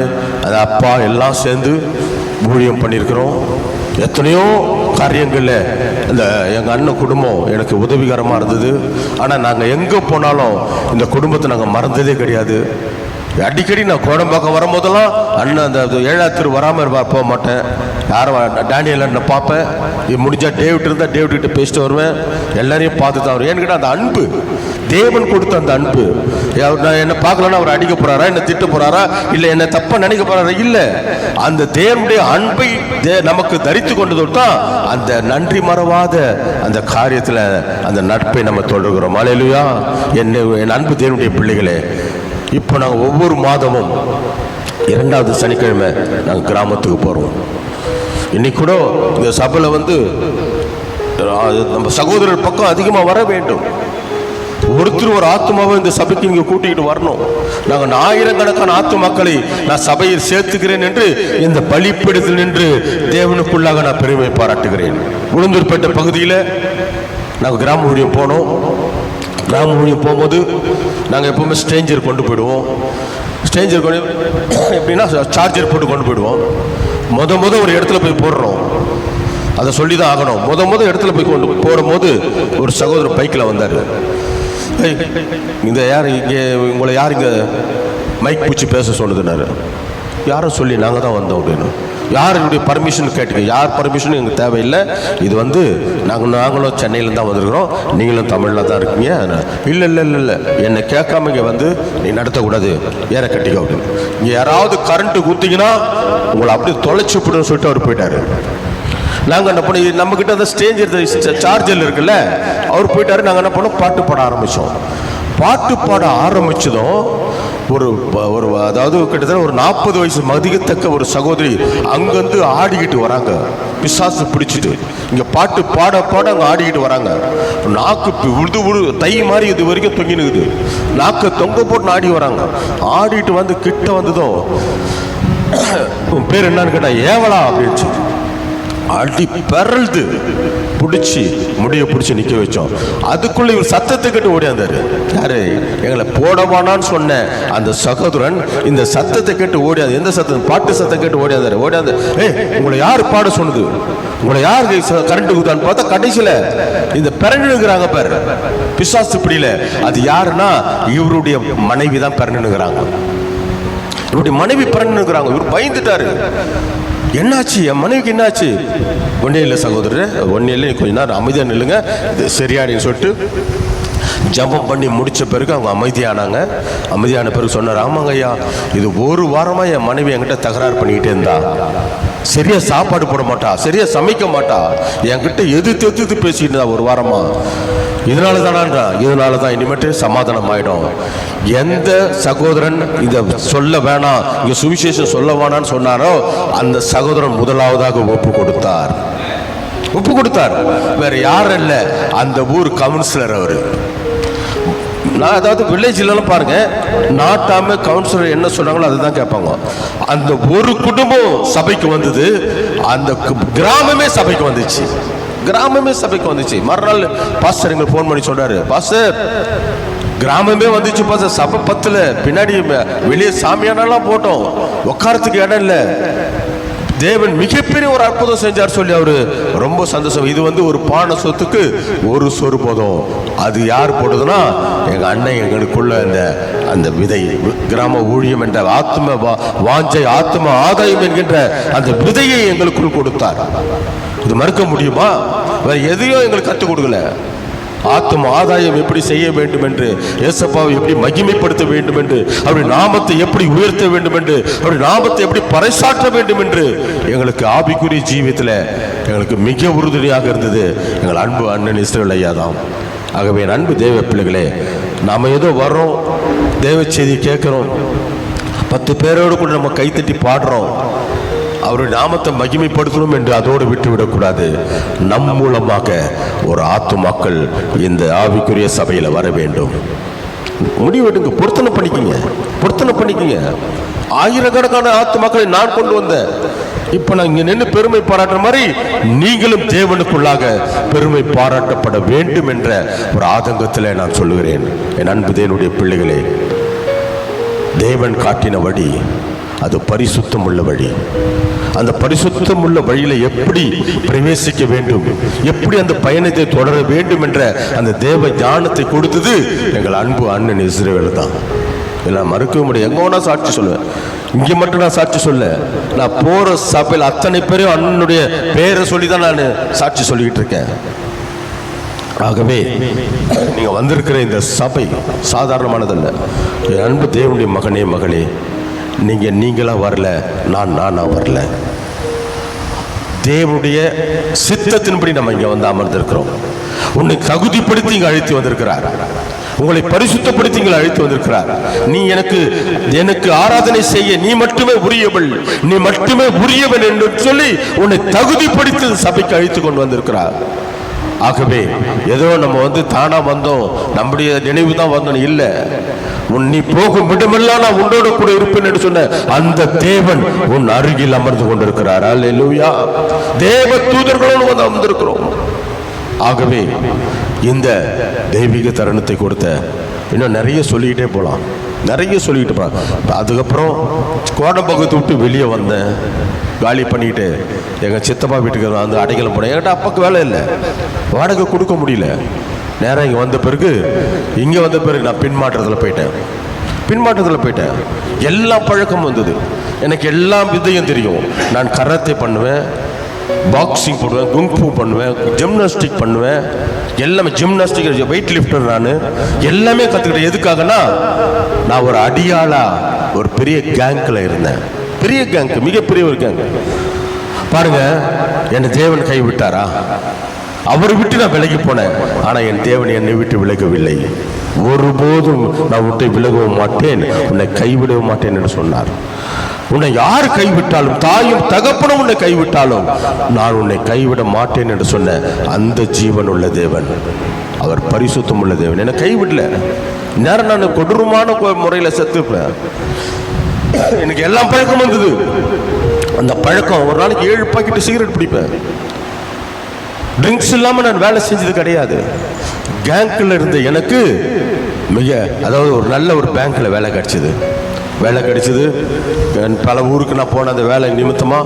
அது அப்பா எல்லாம் சேர்ந்து ஊழியம் பண்ணியிருக்கிறோம். எத்தனையோ காரியங்களில் இந்த எங்கள் அண்ணன் குடும்பம் எனக்கு உதவிகரமாக இருந்தது. ஆனால் நாங்கள் எங்கே போனாலும் இந்த குடும்பத்தை நாங்கள் மறந்ததே கிடையாது. அடிக்கடி நான் கோடம்பாக்கம் வரும்போதெல்லாம் அண்ணன் அந்த 7ஆம் தெரு வராமல் போக மாட்டேன். யாரும் டேனியல் அண்ணன் பார்ப்பேன். இது முடிஞ்சா டேவிட் இருந்தால் டேவிட் பேசிட்டு வருவேன். எல்லாரையும் பார்த்து தான் வருவேன். ஏன்னு அந்த அன்பு, தேவன் கொடுத்த அந்த அன்பு. நான் என்ன பார்க்கலன்னா அவர் அடிக்க போறாரா, என்ன திட்ட போறாரா, இல்லை என்ன தப்பா நினைக்க போறாரா? இல்லை, அந்த தேவனுடைய அன்பை நமக்கு தரித்து கொண்டது தான் அந்த நன்றி மறவாத அந்த காரியத்தில் அந்த நட்பை நம்ம தொடர்கிறோம். அல்லேலூயா. என் அன்பு தேவனுடைய பிள்ளைகளே, இப்போ நாங்கள் ஒவ்வொரு மாதமும் 2வது சனிக்கிழமை நாங்கள் கிராமத்துக்கு போகிறோம். இன்னைக்கு கூட இந்த சபையில் நம்ம சகோதரர் பக்கம் அதிகமாக வர வேண்டும். ஒருத்தர் ஒரு ஆத்மாவை இந்த சபைக்கு இங்கே கூட்டிகிட்டு வரணும். நாங்கள் 1000கணக்கான ஆத்துமாக்களை நான் சபையில் சேர்த்துக்கிறேன் என்று இந்த பலிப்பீடத்தில் நின்று தேவனுக்குள்ளாக நான் பெருமை பாராட்டுகிறேன். உளுந்தூர்பேட்டை பகுதியில் நாங்கள் கிராம ஊழியம் போனோம். கிராம ஊழியம் போகும்போது நாங்கள் எப்பவுமே ஸ்ட்ரேஞ்சர் கொண்டு போயிடுவோம். ஸ்ட்ரேஞ்சர் கொண்டு எப்படின்னா சார்ஜர் போட்டு கொண்டு போயிடுவோம். முத ஒரு இடத்துல போய் போடுறோம், அதை சொல்லி தான் ஆகணும். முத இடத்துல போய் கொண்டு போடும்போது ஒரு சகோதரர் பைக்கில் வந்தார். இந்த யார் இங்கே, உங்களை யார் இங்கே மைக் பூச்சி பேச சொல்லுதுன்னாரு. யாரும் சொல்லி நாங்கள் தான் வந்தோம் அப்படின்னு. யாருடைய பர்மிஷன் கேட்டுக்க, யார் பர்மிஷனும் எங்களுக்கு தேவையில்லை. இது நாங்களும் சென்னையில் தான் வந்திருக்கிறோம், நீங்களும் தமிழில் தான் இருக்கீங்க. இல்லை என்னை கேட்காம இங்கே நீ நடத்தக்கூடாது, ஏற கட்டிக்க அப்படின்னு. இங்கே யாராவது கரண்ட்டு குத்திங்கன்னா உங்களை அப்படியே தொலைச்சி விடுன்னு சொல்லிட்டு அவர் போயிட்டாரு. நாங்கள் என்ன பண்ணி, நம்மக்கிட்ட அந்த ஸ்டேஞ்சர் சார்ஜர் இருக்குல்ல, அவர் போயிட்டாரு. நாங்கள் என்ன பண்ணோம், பாட்டு பாட ஆரம்பித்தோம். பாட்டு பாட ஆரம்பித்ததும் ஒரு அதாவது கிட்டத்தட்ட ஒரு 40 வயசு மதிக்கத்தக்க ஒரு சகோதரி அங்கேருந்து ஆடிக்கிட்டு வராங்க, பிசாசு பிடிச்சிட்டு. இங்கே பாட்டு பாட அங்கே ஆடிக்கிட்டு வராங்க. நாக்கு உழுது தை மாதிரி இது வரைக்கும் தொங்கினுக்குது. நாக்கு தொங்க போட்டு ஆடி வராங்க. ஆடிட்டு கிட்ட வந்ததும், உன் பேர் என்னன்னு கேட்டா, ஏவலா அப்படின்னு அடி பெறல்து பிடிச்சி முடிய பிடிச்சி நிற்க வச்சோம். அதுக்குள்ள இவர் சத்தத்தை கேட்டு ஓடியாந்தாரு. யாரு? எங்களை போடவானான்னு சொன்ன அந்த சகோதரன் இந்த சத்தத்தை கேட்டு ஓடியாது. எந்த சத்தம்? பாட்டு சத்தம் கேட்டு ஓடியாந்து, உங்களை யார் பாட சொன்னது, உங்களை யார் கரண்ட் குத்தான்னு பார்த்தா கடைசியில் இந்த பிறனுங்கிறாங்க பாரு, பிசாசு பிடியில. அது யாருன்னா இவருடைய மனைவி தான் பிறனுங்கிறாங்க. இவருடைய மனைவி பிறனுங்கிறாங்க. இவர் பயந்துட்டாரு. என்னாச்சு, என் மனைவிக்கு என்னாச்சு? ஒன்றே இல்லை சகோதரர், ஒன்றே இல்லை, கொஞ்ச நேரம் அமைதியாக நில்லுங்க, இது சரியாடின்னு சொல்லிட்டு ஜபம் பண்ணி முடித்த பிறகு அவங்க அமைதியானாங்க. அமைதியான பிறகு சொன்னார், ஆமாங்க ஐயா, இது ஒரு வாரமாக என் மனைவி என்கிட்ட தகராறு பண்ணிக்கிட்டே இருந்தா. சரியா சாப்பாடு போட மாட்டா, சரியா சமைக்க மாட்டா, என்கிட்ட எதிர்த்து பேசிட்டு இருந்தா ஒரு வாரமா. இதனால தான் இனிமேட்டு சமாதானம் ஆயிடும். எந்த சகோதரன் இதை சொல்ல வேணாம், இங்க சுவிசேஷம் சொல்ல வேணான்னு சொன்னாரோ அந்த சகோதரன் முதலாவதாக ஒப்பு கொடுத்தார். ஒப்பு கொடுத்தார். வேற யாரும் இல்லை, அந்த ஊர் கவுன்சிலர் அவரு. நான் அதாவது வில்லேஜ்லாம் பாருங்க, நாட்டாம கவுன்சிலர் என்ன சொன்னாங்களோ அதுதான் கேட்பாங்க. அந்த ஒரு குடும்பம் சபைக்கு வந்தது, அந்த கிராமமே சபைக்கு வந்துச்சு. கிராமமே சபைக்கு வந்துச்சு. மறுநாள் பாஸ்டர் எங்களுக்கு ஃபோன் பண்ணி சொல்றாரு, பாஸ்டர் கிராமமே வந்துச்சு பாஸ்டர், சபை பத்துல பின்னாடி வெளியே சாமியானெல்லாம் போட்டோம், உட்காரத்துக்கு இடம் இல்லை, தேவன் மிகப்பெரிய ஒரு அற்புதம் செஞ்சார் சொல்லி அவரு ரொம்ப சந்தோஷம். இது ஒரு பானை சொத்துக்கு ஒரு சொரு போதும். அது யார் போடுதுன்னா எங்க அண்ணன் எங்களுக்குள்ள அந்த விதை, கிராம ஊழியம் என்ற ஆத்ம வாஞ்சை, ஆத்ம ஆதாயம் என்கின்ற அந்த விதையை எங்களுக்குள் கொடுத்தார். இது மறுக்க முடியுமா? வேற எதையும் எங்களுக்கு கற்றுக் கொடுக்கல. ஆத்ம ஆதாயம் எப்படி செய்ய வேண்டும் என்று, ஏசப்பாவை எப்படி மகிமைப்படுத்த வேண்டும் என்று, அவருடைய நாமத்தை எப்படி உயர்த்த வேண்டும் என்று, அவருடைய நாமத்தை எப்படி பறைசாற்ற வேண்டும் என்று எங்களுக்கு ஆவிக்குரிய ஜீவியத்தில் எங்களுக்கு மிக உறுதுணையாக இருந்தது எங்கள் அன்பு அண்ணன் இஸ்ரவேல் ஐயா தான். ஆகவே அன்பு தேவ பிள்ளைகளே, நாம் ஏதோ வர்றோம், தேவ செய்தி கேட்குறோம், 10 பேரோடு கூட நம்ம கைத்தட்டி பாடுறோம், அவருடைய நாமத்தை மகிமைப்படுத்தணும் என்று அதோடு விட்டுவிடக்கூடாது. நம் மூலமாக ஒரு ஆத்துமாக்கள் இந்த ஆவிக்குரிய சபையில் வர வேண்டும். முடிவெடுங்க, பொருத்தனை பண்ணிக்கங்க. ஆயிரக்கணக்கான ஆத்துமாக்களை நான் கொண்டு வந்தேன். இப்ப நான் இங்க நின்று பெருமை பாராட்டுற மாதிரி நீங்களும் தேவனுக்குள்ளாக பெருமை பாராட்டப்பட வேண்டும் என்ற ஒரு ஆதங்கத்தில் நான் சொல்லுகிறேன். என் அன்பு தேவனுடைய பிள்ளைகளே, தேவன் காட்டின வழி அது பரிசுத்தம் உள்ள வழி. அந்த பரிசுத்தம் உள்ள வழியில எப்படி பிரவேசிக்க வேண்டும், எப்படி அந்த பயணத்தை தொடர வேண்டும் என்ற அந்த தேவ ஞானத்தை கொடுத்தது எங்கள் அன்பு அண்ணன் இஸ்ரவேல் தான். எல்லாம் மறுக்க முடியும். எங்க வேணா சாட்சி சொல்லுவேன், இங்க மட்டும் நான் சாட்சி சொல்ல, நான் போற சபையில் அத்தனை பேரையும் அண்ணனுடைய பேரை சொல்லி தான் நான் சாட்சி சொல்லிக்கிட்டு இருக்கேன். ஆகவே நீங்க வந்திருக்கிற இந்த சபை சாதாரணமானதல்ல. என் அன்பு தேவனுடைய மகனே மகளே, நீங்களா வரல, நானா வரல. தேவனுடைய சித்தத்தின்படி நம்ம இங்க வந்து அமர்ந்திருக்கிறோம். உன்னை தகுதிப்படுத்தி இங்க அழைத்து வந்திருக்கிறார், உங்களை பரிசுத்தப்படுத்தி இங்கே அழைத்து வந்திருக்கிறார். நீ எனக்கு ஆராதனை செய்ய நீ மட்டுமே உரியவன் என்று சொல்லி உன்னை தகுதிப்படுத்தி சபைக்கு அழைத்து கொண்டு வந்திருக்கிறார். ஆகவே ஏதோ நம்ம தானா வந்தோம், நம்முடைய நினைவு தான் வந்தோம் இல்லை. நீ போகும் விடமெல்லாம் நான் உன்னோட கூட இருப்பேன் என்று சொன்ன அந்த தேவன் உன் அருகில் அமர்ந்து கொண்டிருக்கிறார். அல்லேலூயா. தேவ தூதர்களோடு வந்து அமர்ந்திருக்கிறோம். ஆகவே இந்த தெய்வீக தருணத்தை கொடுத்த இன்னும் நிறைய சொல்லிக்கிட்டே போகலாம், அதுக்கப்புறம் கோடம்பகத்தை விட்டு வெளியே வந்தேன், காலி பண்ணிக்கிட்டு எங்கள் சித்தப்பா வீட்டுக்கு வந்து அடைக்கலம் போனேன். என்கிட்ட அப்பாவுக்கு வேலை இல்லை, வாடகை கொடுக்க முடியல. நேரம் இங்கே வந்த பிறகு நான் பின்மாற்றத்தில் போயிட்டேன். எல்லா பழக்கமும் வந்தது எனக்கு, எல்லா விதையும் தெரியும். நான் கராத்தே பண்ணுவேன், பாக்ஸிங் போடுவேன், குங்ஃபூ பண்ணுவேன், ஜிம்னாஸ்டிக் பண்ணுவேன், எல்லாமே ஜிம்னாஸ்டிக், வெயிட் லிஃப்டர். நான் எல்லாமே கற்றுக்கிட்டேன். எதுக்காகனா நான் ஒரு அடியாளா ஒரு பெரிய கேங்கில் இருந்தேன். பெரிய கேங், மிகப்பெரிய ஒரு கேங். பாருங்க, என்னை தேவன் கைவிட்டாரா? அவரை விட்டு நான் விலகி போனேன். ஆனால் என் தேவன் என்னை விட்டு விலகவில்லை. ஒருபோதும் நான் உன்னை விலகவும் மாட்டேன், உன்னை கைவிடவும் மாட்டேன் என்று சொன்னார். உன்னை யார் கைவிட்டாலும், தாயும் தகப்பனும் உன்னை கைவிட்டாலும் நான் உன்னை கைவிட மாட்டேன் என்று சொன்ன அந்த ஜீவன் உள்ள தேவன், அவர் பரிசுத்தம் உள்ள தேவன் என்னை கைவிடல. நேரம் நான் கொடூரமான முறையில் செத்துப்பேன். எனக்கு எல்லாம் பழக்கம் வந்தது. அந்த பழக்கம், ஒரு நாளைக்கு 7 பாக்கெட் சிகரெட் பிடிப்பேன். ட்ரிங்க்ஸ் இல்லாமல் நான் வேலை செஞ்சது கிடையாது. பேங்க்ல இருந்த எனக்கு அதாவது ஒரு நல்ல ஒரு பேங்க்ல வேலை கிடைச்சது. பல ஊருக்கு நான் போன அந்த வேலை நிமித்தமாக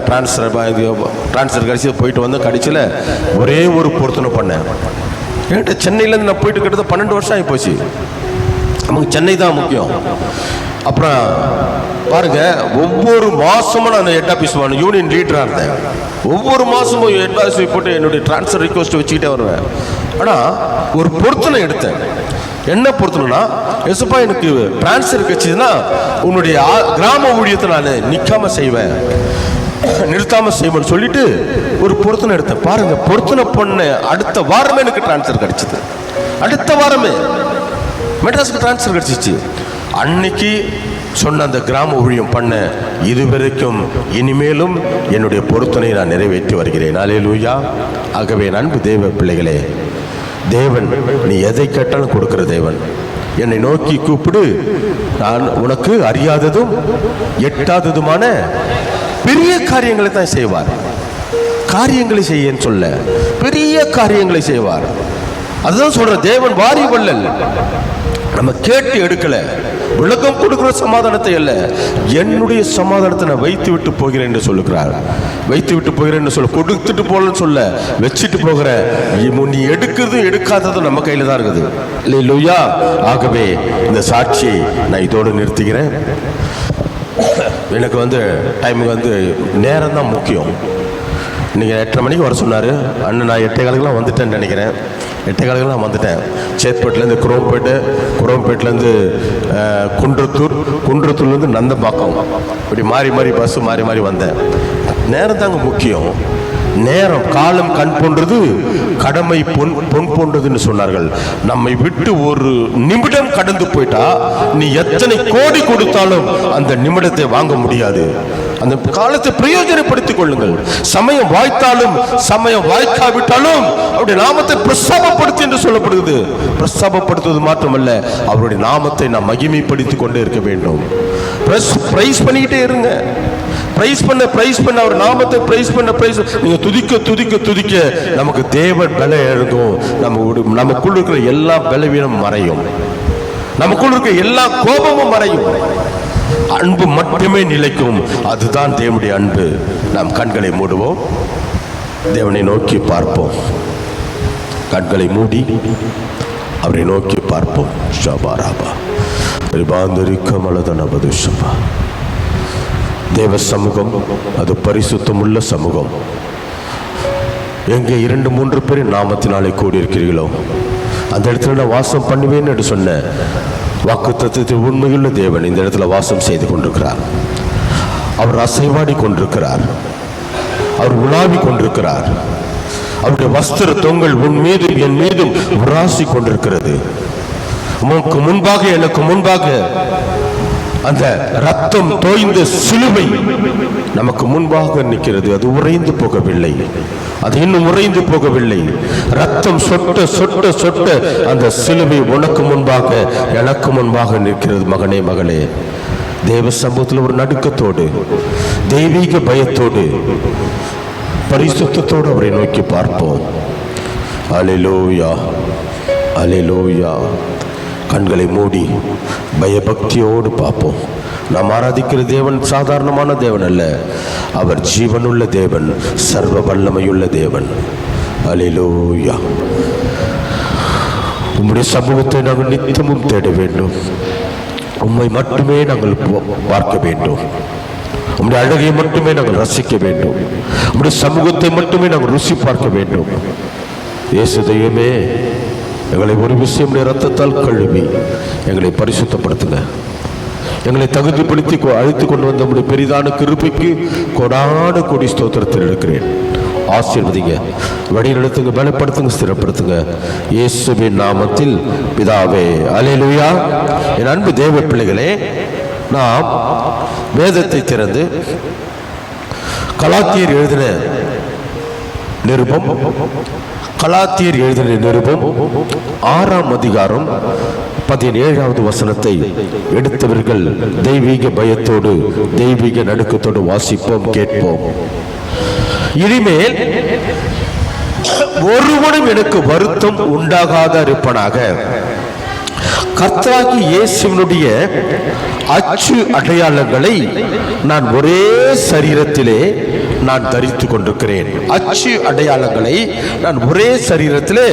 டிரான்ஸ்ஃபர் கிடைச்சி போயிட்டு வந்து கடைசியில் ஒரே ஒரு பொருத்தனை பண்ணேன். என்கிட்ட சென்னையிலேருந்து நான் போயிட்டு கிட்டத்தட்ட 12 வருஷம் ஆகி போச்சு. நமக்கு சென்னை தான் முக்கியம். அப்புறம் பாருங்க, ஒவ்வொரு மாதமும் நான் ஹெட் ஆஃபீஸ் யூனியன் லீடராக இருந்தேன். ஒவ்வொரு மாதமும் ஹெட் ஆஃபீஸ் போட்டு என்னுடைய டிரான்ஸ்ஃபர் ரிக்வஸ்ட் வச்சுக்கிட்டே வருவேன். ஆனால் ஒரு பொருத்தனை எடுத்தேன். என்ன பொருத்தனைனா, எஸ்ப்பா எனக்கு டிரான்ஸ்ஃபர் கிடைச்சதுன்னா உன்னுடைய கிராம ஊழியத்தை நான் நிற்காம செய்வேன், நிறுத்தாம செய்வேன்னு சொல்லிட்டு ஒரு பொருத்தனை எடுத்தேன். பாருங்க, பொருத்தனை பண்ண அடுத்த வாரமே எனக்கு டிரான்ஸ்ஃபர் கிடைச்சது. அடுத்த வாரமே மெட்ராஸுக்கு டிரான்ஸ்ஃபர் கிடைச்சிச்சு. அன்னைக்கு சொன்ன அந்த கிராம ஊழியம் பண்ண இதுவரைக்கும் இனிமேலும் என்னுடைய பொருத்தனை நான் நிறைவேற்றி வருகிறேன். அல்லேலூயா. ஆகவே அன்பு தேவ பிள்ளைகளே, தேவன் நீ எதை கேட்டாலும் கொடுக்கிற தேவன். என்னை நோக்கி கூப்பிடு, நான் உனக்கு அறியாததும் எட்டாததுமான பெரிய காரியங்களை தான் செய்வார். காரியங்களை செய்யன்னு சொல்ல, பெரிய காரியங்களை செய்வார். அதுதான் சொல்ற, தேவன் வாரி வள்ளல். நம்ம கேட்டு எடுக்கல, விளக்கம் கொடுக்கிற சமாதானத்தை அல்ல, என்னுடைய சமாதானத்தை நான் வைத்து விட்டு போகிறேன் என்று சொல்லுகிறார். வைத்து விட்டு போகிறேன் என்று சொல்ல, கொடுத்துட்டு போகலன்னு சொல்ல, வச்சுட்டு போகிற. நீ எடுக்கிறது எடுக்காததும் நம்ம கையில தான் இருக்குது. இல்லையா? ஆகவே இந்த சாட்சியை நான் இதோடு நிறுத்துகிறேன். எனக்கு டைமுக்கு நேரம் தான் முக்கியம். நீங்கள் 8:30 மணிக்கு வர சொன்னார் அண்ணன். நான் 8:15 வந்துட்டேன்னு நினைக்கிறேன். 8:15 வந்துட்டேன். சேத்பேட்டிலேருந்து குரோம்பேட்டிலேருந்து குன்றத்தூர்லேருந்து நந்தம்பாக்கம், இப்படி மாறி மாறி பஸ்ஸு மாறி மாறி வந்தேன். நேரம் தாங்க முக்கியம். நேரம், காலம் கண் போன்றது, கடமை பொன் போன்றதுன்னு சொன்னார்கள். நம்மை விட்டு ஒரு நிமிடம் கடந்து போயிட்டா நீ எத்தனை கோடி கொடுத்தாலும் அந்த நிமிடத்தை வாங்க முடியாது. அந்த காலத்தை பிரயோஜனப்படுத்திக் கொள்ளுங்கள். சமயம் வாய்த்தாலும் சமயம் வாய்க்காவிட்டாலும் அவருடைய நாமத்தை பிரஸ்தாபப்படுத்தி என்று சொல்லப்படுகிறது. பிரஸ்தாபப்படுத்துவது மாத்திரமல்ல, அவருடைய நாமத்தை நாம் மகிமைப்படுத்திக் கொண்டே இருக்க வேண்டும். பிரைஸ் பண்ணிக்கிட்டே இருங்க. பிரைஸ் பண்ண அவர் நாமத்தை பிரைஸ் நீங்க துதிக்க நமக்கு தேவன் பலம் எழுதும். நமக்குள்ள இருக்கிற எல்லா பலவீனம் மறையும். நமக்குள்ள இருக்கிற எல்லா கோபமும் மறையும். அன்பு மட்டுமே நிலைக்கும். அதுதான் தேவனுடைய அன்பு. நாம் கண்களை மூடுவோம், தேவனை நோக்கி பார்ப்போம். கண்களை மூடி அவரை நோக்கி பார்ப்போம். ஷபாராபா ரிபாந்தரிக்கமலதனபது ஷபா. தேவ சமூகம் அது பரிசுத்தமுள்ள சமூகம். எங்கே 2-3 பேர் நாமத்தினாலே கூடியிருக்கிறீர்களோ அந்த இடத்துல நான் வாசம் பண்ணுவேன் என்று சொன்ன வாக்குத்தத்தத்தில் உண்மையுள்ள தேவன் இந்த இடத்துல வாசம் செய்து கொண்டிருக்கிறார். அவர் அசைவாடி கொண்டிருக்கிறார். அவர் உலாவி கொண்டிருக்கிறார். அவருடைய வஸ்திர தொங்கல் உன் மீதும் என் மீதும் உராசி கொண்டிருக்கிறது. உனக்கு முன்பாக எனக்கு முன்பாக அந்த ரத்தம் தோய்ந்த சிலுவை நமக்கு முன்பாக நிற்கிறது. அது உறைந்து போகவில்லை. அது இன்னும் உறைந்து போகவில்லை. ரத்தம் சொட்ட சொட்ட சொட்ட அந்த சிலுவை உனக்கு முன்பாக எனக்கு முன்பாக நிற்கிறது. மகனே மகளே, தேவ சமூகத்தில் ஒரு நடுக்கத்தோடு, தெய்வீக பயத்தோடு, பரிசுத்தத்தோடு அவரை நோக்கி பார்ப்போம். அல்லேலூயா, அல்லேலூயா. கண்களை மூடி பயபக்தியோடு பார்ப்போம். நாம் ஆராதிக்கிற தேவன் சாதாரணமான தேவன் அல்ல. அவர் ஜீவனுள்ள தேவன், சர்வ வல்லமையுள்ள தேவன். அல்லேலூயா. உம்முடைய சமூகத்தை நாங்கள் நித்தமும் தேட வேண்டும். உம்மை மட்டுமே நாங்கள் பார்க்க வேண்டும். உம்முடைய அழகை மட்டுமே நாங்கள் ரசிக்க வேண்டும். உம்முடைய சமூகத்தை மட்டுமே நாங்கள் ருசி பார்க்க வேண்டும். இயேசு தெய்வமே, எங்களை ஒரு விஷயம் ரத்தத்தால் கழுவி எங்களை பரிசுத்தப்படுத்துங்க. எங்களை தகுதிப்படுத்தி அழைத்து கொண்டு வந்த நம்முடைய பெரிதான கிருபைக்கு கோடான கோடி ஸ்தோத்திரத்தில் எடுக்கிறேன். ஆசீர்வதிங்க, வழி நடத்துங்க, பலப்படுத்துங்க, ஸ்திரப்படுத்துங்க. இயேசுவின் நாமத்தில் பிதாவே, அல்லேலூயா. என் அன்பு தேவ பிள்ளைகளே, நாம் வேதத்தை திறந்து கலாத்தியர் எழுதின நிருபம் 6ஆம் அதிகாரம் 17வது வசனத்தை எடுத்தவர்கள் தெய்வீக பயத்தோடு, தெய்வீக நடுக்கத்தோடு வாசிப்போம், கேட்போம். இனிமேல் ஒருவனும் எனக்கு வருத்தம் உண்டாகாத இருப்பனாக, கர்த்தராகிய இயேசுவினுடைய அச்சு அடையாளங்களை நான் ஒரே சரீரத்திலே நான் தரித்து கொண்டிருக்கிறேன். அச்சு அடையாளங்களை நான் ஒரே சரீரத்திலே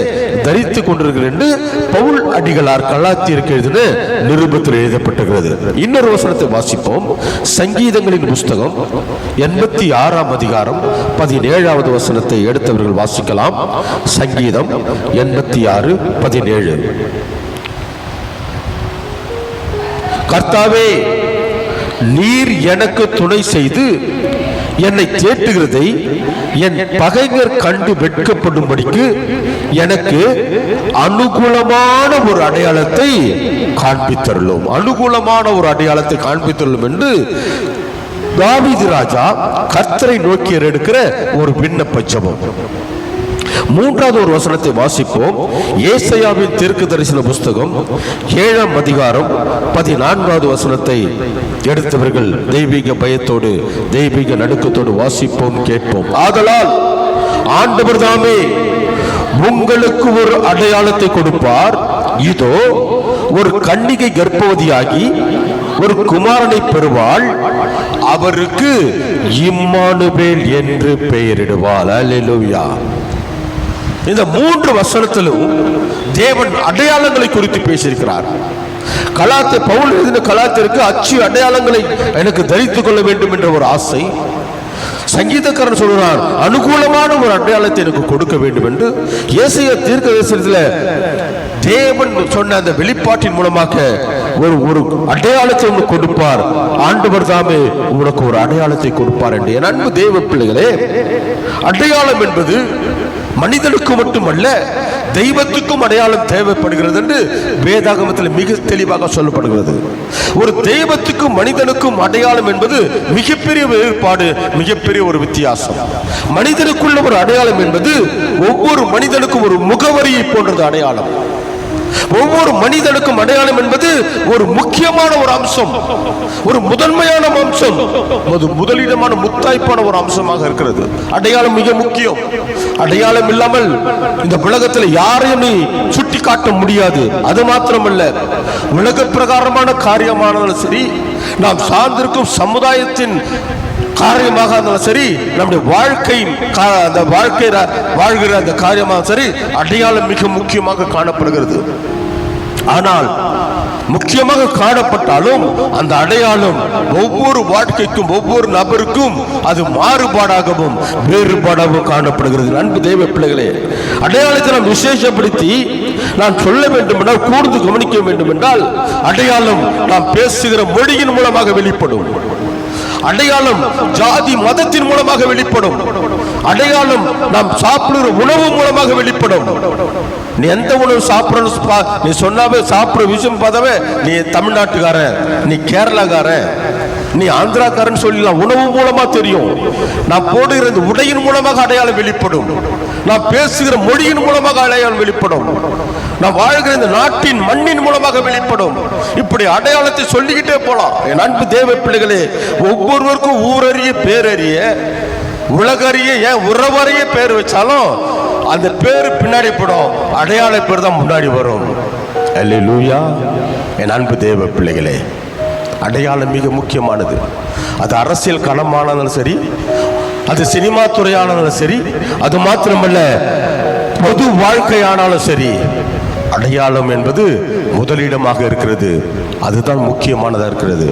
தரித்து கொண்டிருக்கிறேன் என்று பவுல் அடிகளார் கலாத்தியருக்கு எழுதின நிருபத்தில் எழுதப்பட்டிருக்கிறது. இன்னொரு வசனத்தை வாசிப்போம். சங்கீதங்களின் புஸ்தகம் 86ஆம் அதிகாரம் 17வது வசனத்தை எடுத்தவர்கள் வாசிக்கலாம். சங்கீதம் 86:17. கர்த்தாவே, நீர் எனக்கு துணை செய்து என்னை தேட்டுகிறதை என் பகைஞர் கண்டு வெட்கப்படும்படிக்கு எனக்கு அனுகூலமான ஒரு அடையாளத்தை காண்பித்தருளும். அனுகூலமான ஒரு அடையாளத்தை காண்பித்தருளும் என்று தாவீது ராஜா கர்த்தரை நோக்கி எடுக்கிற ஒரு விண்ணப்ப ஜெபம். மூன்றாவது ஒரு வசனத்தை வாசிப்போம். ஏசாயாவின் தீர்க்க தரிசன புஸ்தகம் 7ஆம் அதிகாரம் 14வது வசனத்தை எடுத்தவர்கள் தெய்வீக பயத்தோடு தெய்வீக நடுக்கத்தோடு வாசிப்போம், கேட்போம். ஆதலால் ஆண்டவர் தாமே உங்களுக்கு ஒரு அடையாளத்தை கொடுப்பார். இதோ ஒரு கன்னிகை கர்ப்பவதியாகி ஒரு குமாரனை பெறுவாள், அவருக்கு இம்மானுவேல் என்று பெயரிடுவாள். அல்லேலூயா. இந்த மூன்று வசனத்திலும் தேவன் அடையாளங்களை குறித்து பேசியிருக்கிறார். பவுல் எழுதின கலாத்திற்கு அச்சு அடையாளங்களை எனக்கு தரித்துக் கொள்ள வேண்டும் என்ற ஒரு ஆசை. சங்கீதக்காரன் சொல்கிறார், அனுகூலமான ஒரு அடையாளத்தை எனக்கு கொடுக்க வேண்டும் என்று. ஏசாயா தீர்க்கதரிசனத்தில் தேவன் சொன்ன அந்த வெளிப்பாட்டின் மூலமாக ஒரு அடையாளத்தை உனக்கு கொடுப்பார். ஆண்டவர் தாமே உனக்கு ஒரு அடையாளத்தை கொடுப்பார் என்று. என் அன்பு தேவ பிள்ளைகளே, அடையாளம் என்பது மனிதனுக்கு மட்டுமல்ல, தெய்வத்துக்கும் அடையாளம் தேவைப்படுகிறது என்று வேதாகமத்தில் மிக தெளிவாக சொல்லப்படுகிறது. ஒரு தெய்வத்துக்கும் மனிதனுக்கும் அடையாளம் என்பது மிகப்பெரிய வேறுபாடு, மிகப்பெரிய ஒரு வித்தியாசம். மனிதனுக்குள்ள ஒரு அடையாளம் என்பது ஒவ்வொரு மனிதனுக்கும் ஒரு முகவரியை போன்றது அடையாளம். ஒவ்வொரு மனிதனுக்கும் அடையாளம் என்பது ஒரு முக்கியமான ஒரு அம்சம், ஒரு முதன்மையான அம்சம், முதலிடமான முத்தாய்ப்பான ஒரு அம்சமாக இருக்கிறது. அடையாளம் மிக முக்கியம். அடையாளம் இல்லாமல் இந்த உலகத்தில் யாரையும் நீ சுட்டி காட்ட முடியாது. அது மாத்திரமல்ல, உலக பிரகாரமான காரியமானாலும் சரி, நாம் சார்ந்திருக்கும் சமுதாயத்தின் காரியமாக இருந்தாலும் சரி, நம்முடைய வாழ்க்கையின் அந்த வாழ்க்கை வாழ்கிற அந்த காரியமாக சரி, அடையாளம் மிக முக்கியமாக காணப்படுகிறது. ஆனால் முக்கியமாக காணப்பட்டாலும் அந்த அடையாளம் ஒவ்வொரு வாழ்க்கைக்கும் ஒவ்வொரு நபருக்கும் அது மாறுபாடாகவும் வேறுபாடாகவும் காணப்படுகிறது. அன்பு தெய்வ பிள்ளைகளே, அடையாளத்தை நாம் விசேஷப்படுத்தி நான் சொல்ல வேண்டும் என்றால், கூர்ந்து கவனிக்க வேண்டும் என்றால், அடையாளம் நாம் பேசுகிற மொழியின் மூலமாக வெளிப்படும். அடையாளம் ஜாதி மதத்தின் மூலமாக வெளிப்படும். அடையாளம் நாம் சாப்பிடுற உணவு மூலமாக வெளிப்படும். நீ எந்த உணவு சாப்பிட நீ சொன்னாவே சாப்பிடுற விஷயம் பார்த்தாவே நீ தமிழ்நாட்டுக்காரன், நீ கேரளாக்காரன், நீ ஆந்திராக்காரன் சொல்லலாம். உணவு மூலமா தெரியும். நான் போடுகிற இந்த உடையின் மூலமாக அடையாளம் வெளிப்படும். நான் பேசுகிற மொழியின் மூலமாக அடையாளம் வெளிப்படும். நான் வாழ்கிற இந்த நாட்டின் மண்ணின் மூலமாக வெளிப்படும். இப்படி அடையாளத்தை சொல்லிக்கிட்டே போலாம். என் அன்பு தேவ பிள்ளைகளே, ஒவ்வொருவருக்கும் ஊரறிய பேரறிய உலகறிய ஏன் உறவறிய பேர் வச்சாலும் அந்த பேரு பின்னாடி படும், அடையாள பேர் தான் முன்னாடி வரும். அல்லேலூயா. என் அன்பு தேவ பிள்ளைகளே, அடையாளம் மிக முக்கியமானது. அது அரசியல் களமானாலும் சரி, அது சினிமா துறையானாலும் சரி, அது மாத்திரமல்ல பொது வாழ்க்கையானாலும் சரி, அடையாளம் என்பது முதலிடமாக இருக்கிறது. அதுதான் முக்கியமானதாக இருக்கிறது.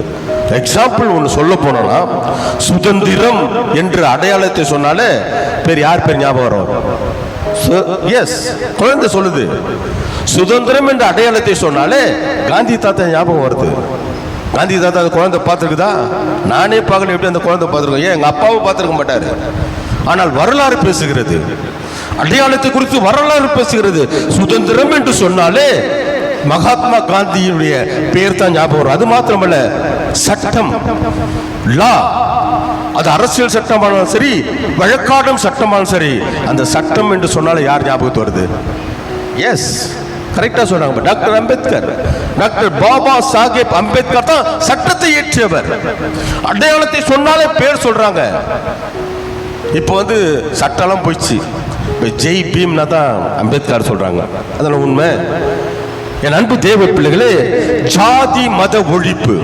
எக்ஸாம்பிள் ஒன்று சொல்ல போனோம்னா, சுதந்திரம் என்ற அடையாளத்தை சொன்னாலே பேர் யார் பேர் ஞாபகம் வரும்? எஸ், குழந்தை சொல்லுது. சுதந்திரம் என்ற அடையாளத்தை சொன்னாலே காந்தி தாத்தா ஞாபகம் வருது. காந்தி தாத்தா அந்த குழந்தை பார்த்துருக்குதா? நானே பார்க்கல, எப்படி அந்த குழந்தை பார்த்துருக்கோம்? ஏன் எங்கள் அப்பாவும் பார்த்துருக்க மாட்டாரு. ஆனால் வரலாறு பேசுகிறது, அடையாளத்தை குறித்து வரலாறு பேசுகிறது. சுதந்திரம் என்று சொன்னாலே மகாத்மா காந்தியினுடைய பெயர் தான் ஞாபகம் வரும். அது மாத்திரமல்ல, சட்டம், லா, அது அரசியல் சட்டமானாலும் சரி, வழக்காடும் சட்டமானாலும் சரி, அந்த சட்டம் என்று சொன்னாலே யார் ஞாபகத்து வருது? எஸ், கரெக்டா சொன்னாங்க. டாக்டர் அம்பேத்கர், டாக்டர் பாபா சாஹேப் அம்பேத்கர் தான் சட்டத்தை இயற்றியவர். அடையாளத்தை சொன்னாலே பேர் சொல்றாங்க. இப்போ சட்டம்லாம் போயிடுச்சு, ஜெய் பீம்னா தான் அம்பேத்கர் சொல்றாங்க. அதனால உண்மை. என் அன்பு தேவ பிள்ளைகளே, ஜாதி மத ஒழிப்பு,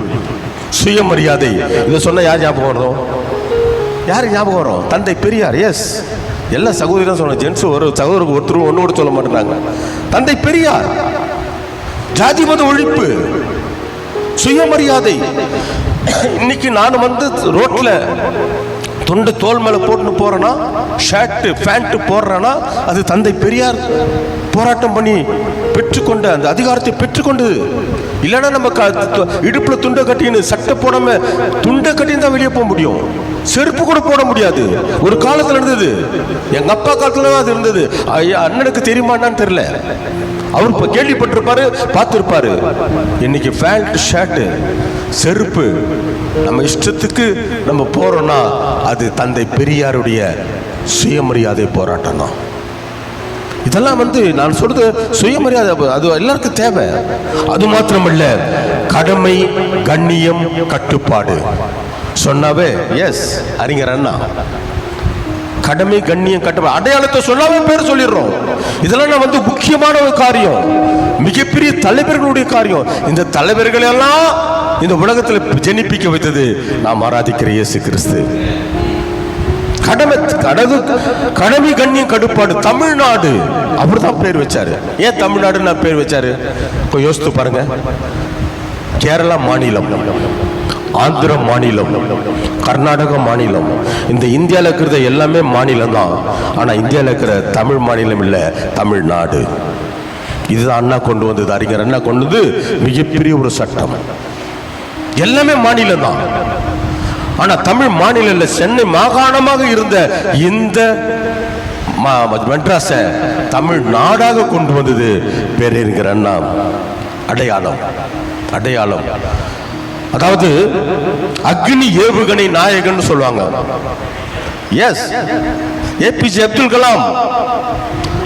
சுயமரியாதை, இதை சொன்ன யார் ஞாபகம் வரும்? யார் ஞாபகம் வரும்? தந்தை பெரியார். எஸ், எல்லா சகோதரி சொன்ன ஜென்ஸ் ஒரு சகோதரருக்கு ஒருத்தரும் ஒன்று கூட சொல்ல மாட்டேங்கிறாங்க. தந்தை பெரியார். ஜாதி மத ஒழிப்பு, சுயமரியாதை. இன்னைக்கு நான் ரோட்ல தொண்டை தோல் மேல போட்டு போறனா, ஷர்ட் பேண்ட் போடுறானா, அது தந்தை பெரியார் போராட்டம் பண்ணி பெற்றுக்கொண்ட அந்த அதிகாரத்தை பெற்றுக்கொண்டது. இல்லைன்னா நம்ம இடுப்புல துண்டை கட்டின்னு சட்டை போடாம துண்டை கட்டின்னு தான் வெளியே போக முடியும். செருப்பு கூட போட முடியாது. ஒரு காலத்துல இருந்தது, எங்க அப்பா காலத்துல அது இருந்தது. அண்ணனுக்கு தெரியுமான்னு தெரியல, அவர் இப்ப கேள்விப்பட்டிருப்பாரு, பார்த்திருப்பாரு. இன்னைக்கு பேண்ட் ஷர்ட் செருப்பு நம்ம இஷ்டத்துக்கு நம்ம போறோம்னா அது தந்தை பெரியாருடைய சுயமரியாதை போராட்டம் தான். இதெல்லாம் நான் சொல்றது சுயமரியாதை, அது எல்லாருக்கும் தேவை. அது மாத்திரமல்ல, கடமை, கண்ணியம், கட்டுப்பாடு சொன்னாவே எஸ் அறிஞர் அண்ணா. கடமை, கண்ணியம், கட்டுப்பாடு, அடையாளத்தை சொல்லாம பேர் சொல்லிடுறோம். இதெல்லாம் முக்கியமான ஒரு காரியம், மிகப்பெரிய தலைவர்களுடைய காரியம். இந்த தலைவர்கள் எல்லாம் இந்த உலகத்தில் ஜெனிப்பிக்க வைத்தது நாம் ஆராதிக்கிற இயேசு கிறிஸ்து. கடமை, கண்ணியம், கட்டுப்பாடு. தமிழ்நாடு அவர் தான் பேர் வச்சாரு. ஏன் தமிழ்நாடு நான் பேர் வச்சாரு? யோசித்து பாருங்க. கேரளா மாநிலம், ஆந்திர மாநிலம், கர்நாடக மாநிலம், இந்த இந்தியாவில் இருக்கிறது எல்லாமே மாநிலம் தான். ஆனா இந்தியாவில் இருக்கிற தமிழ் மாநிலம் இல்லை, தமிழ்நாடு. இதுதான் அண்ணா கொண்டு வந்தது, அறிஞர் அண்ணா கொண்டு வந்து மிகப்பெரிய ஒரு சட்டம். எல்லாமே மாநிலம் தான். ஆனா தமிழ் மாநில சென்னை மாகாணமாக இருந்த இந்த மெட்ராஸை தமிழ்நாடாக கொண்டு வந்தது பேரறிஞர் அண்ணா. அடையாளம், அடையாளம். அதாவது அக்னி ஏவுகணை நாயகன் சொல்லுவாங்க. எஸ், ஏபிஜே அப்துல் கலாம்.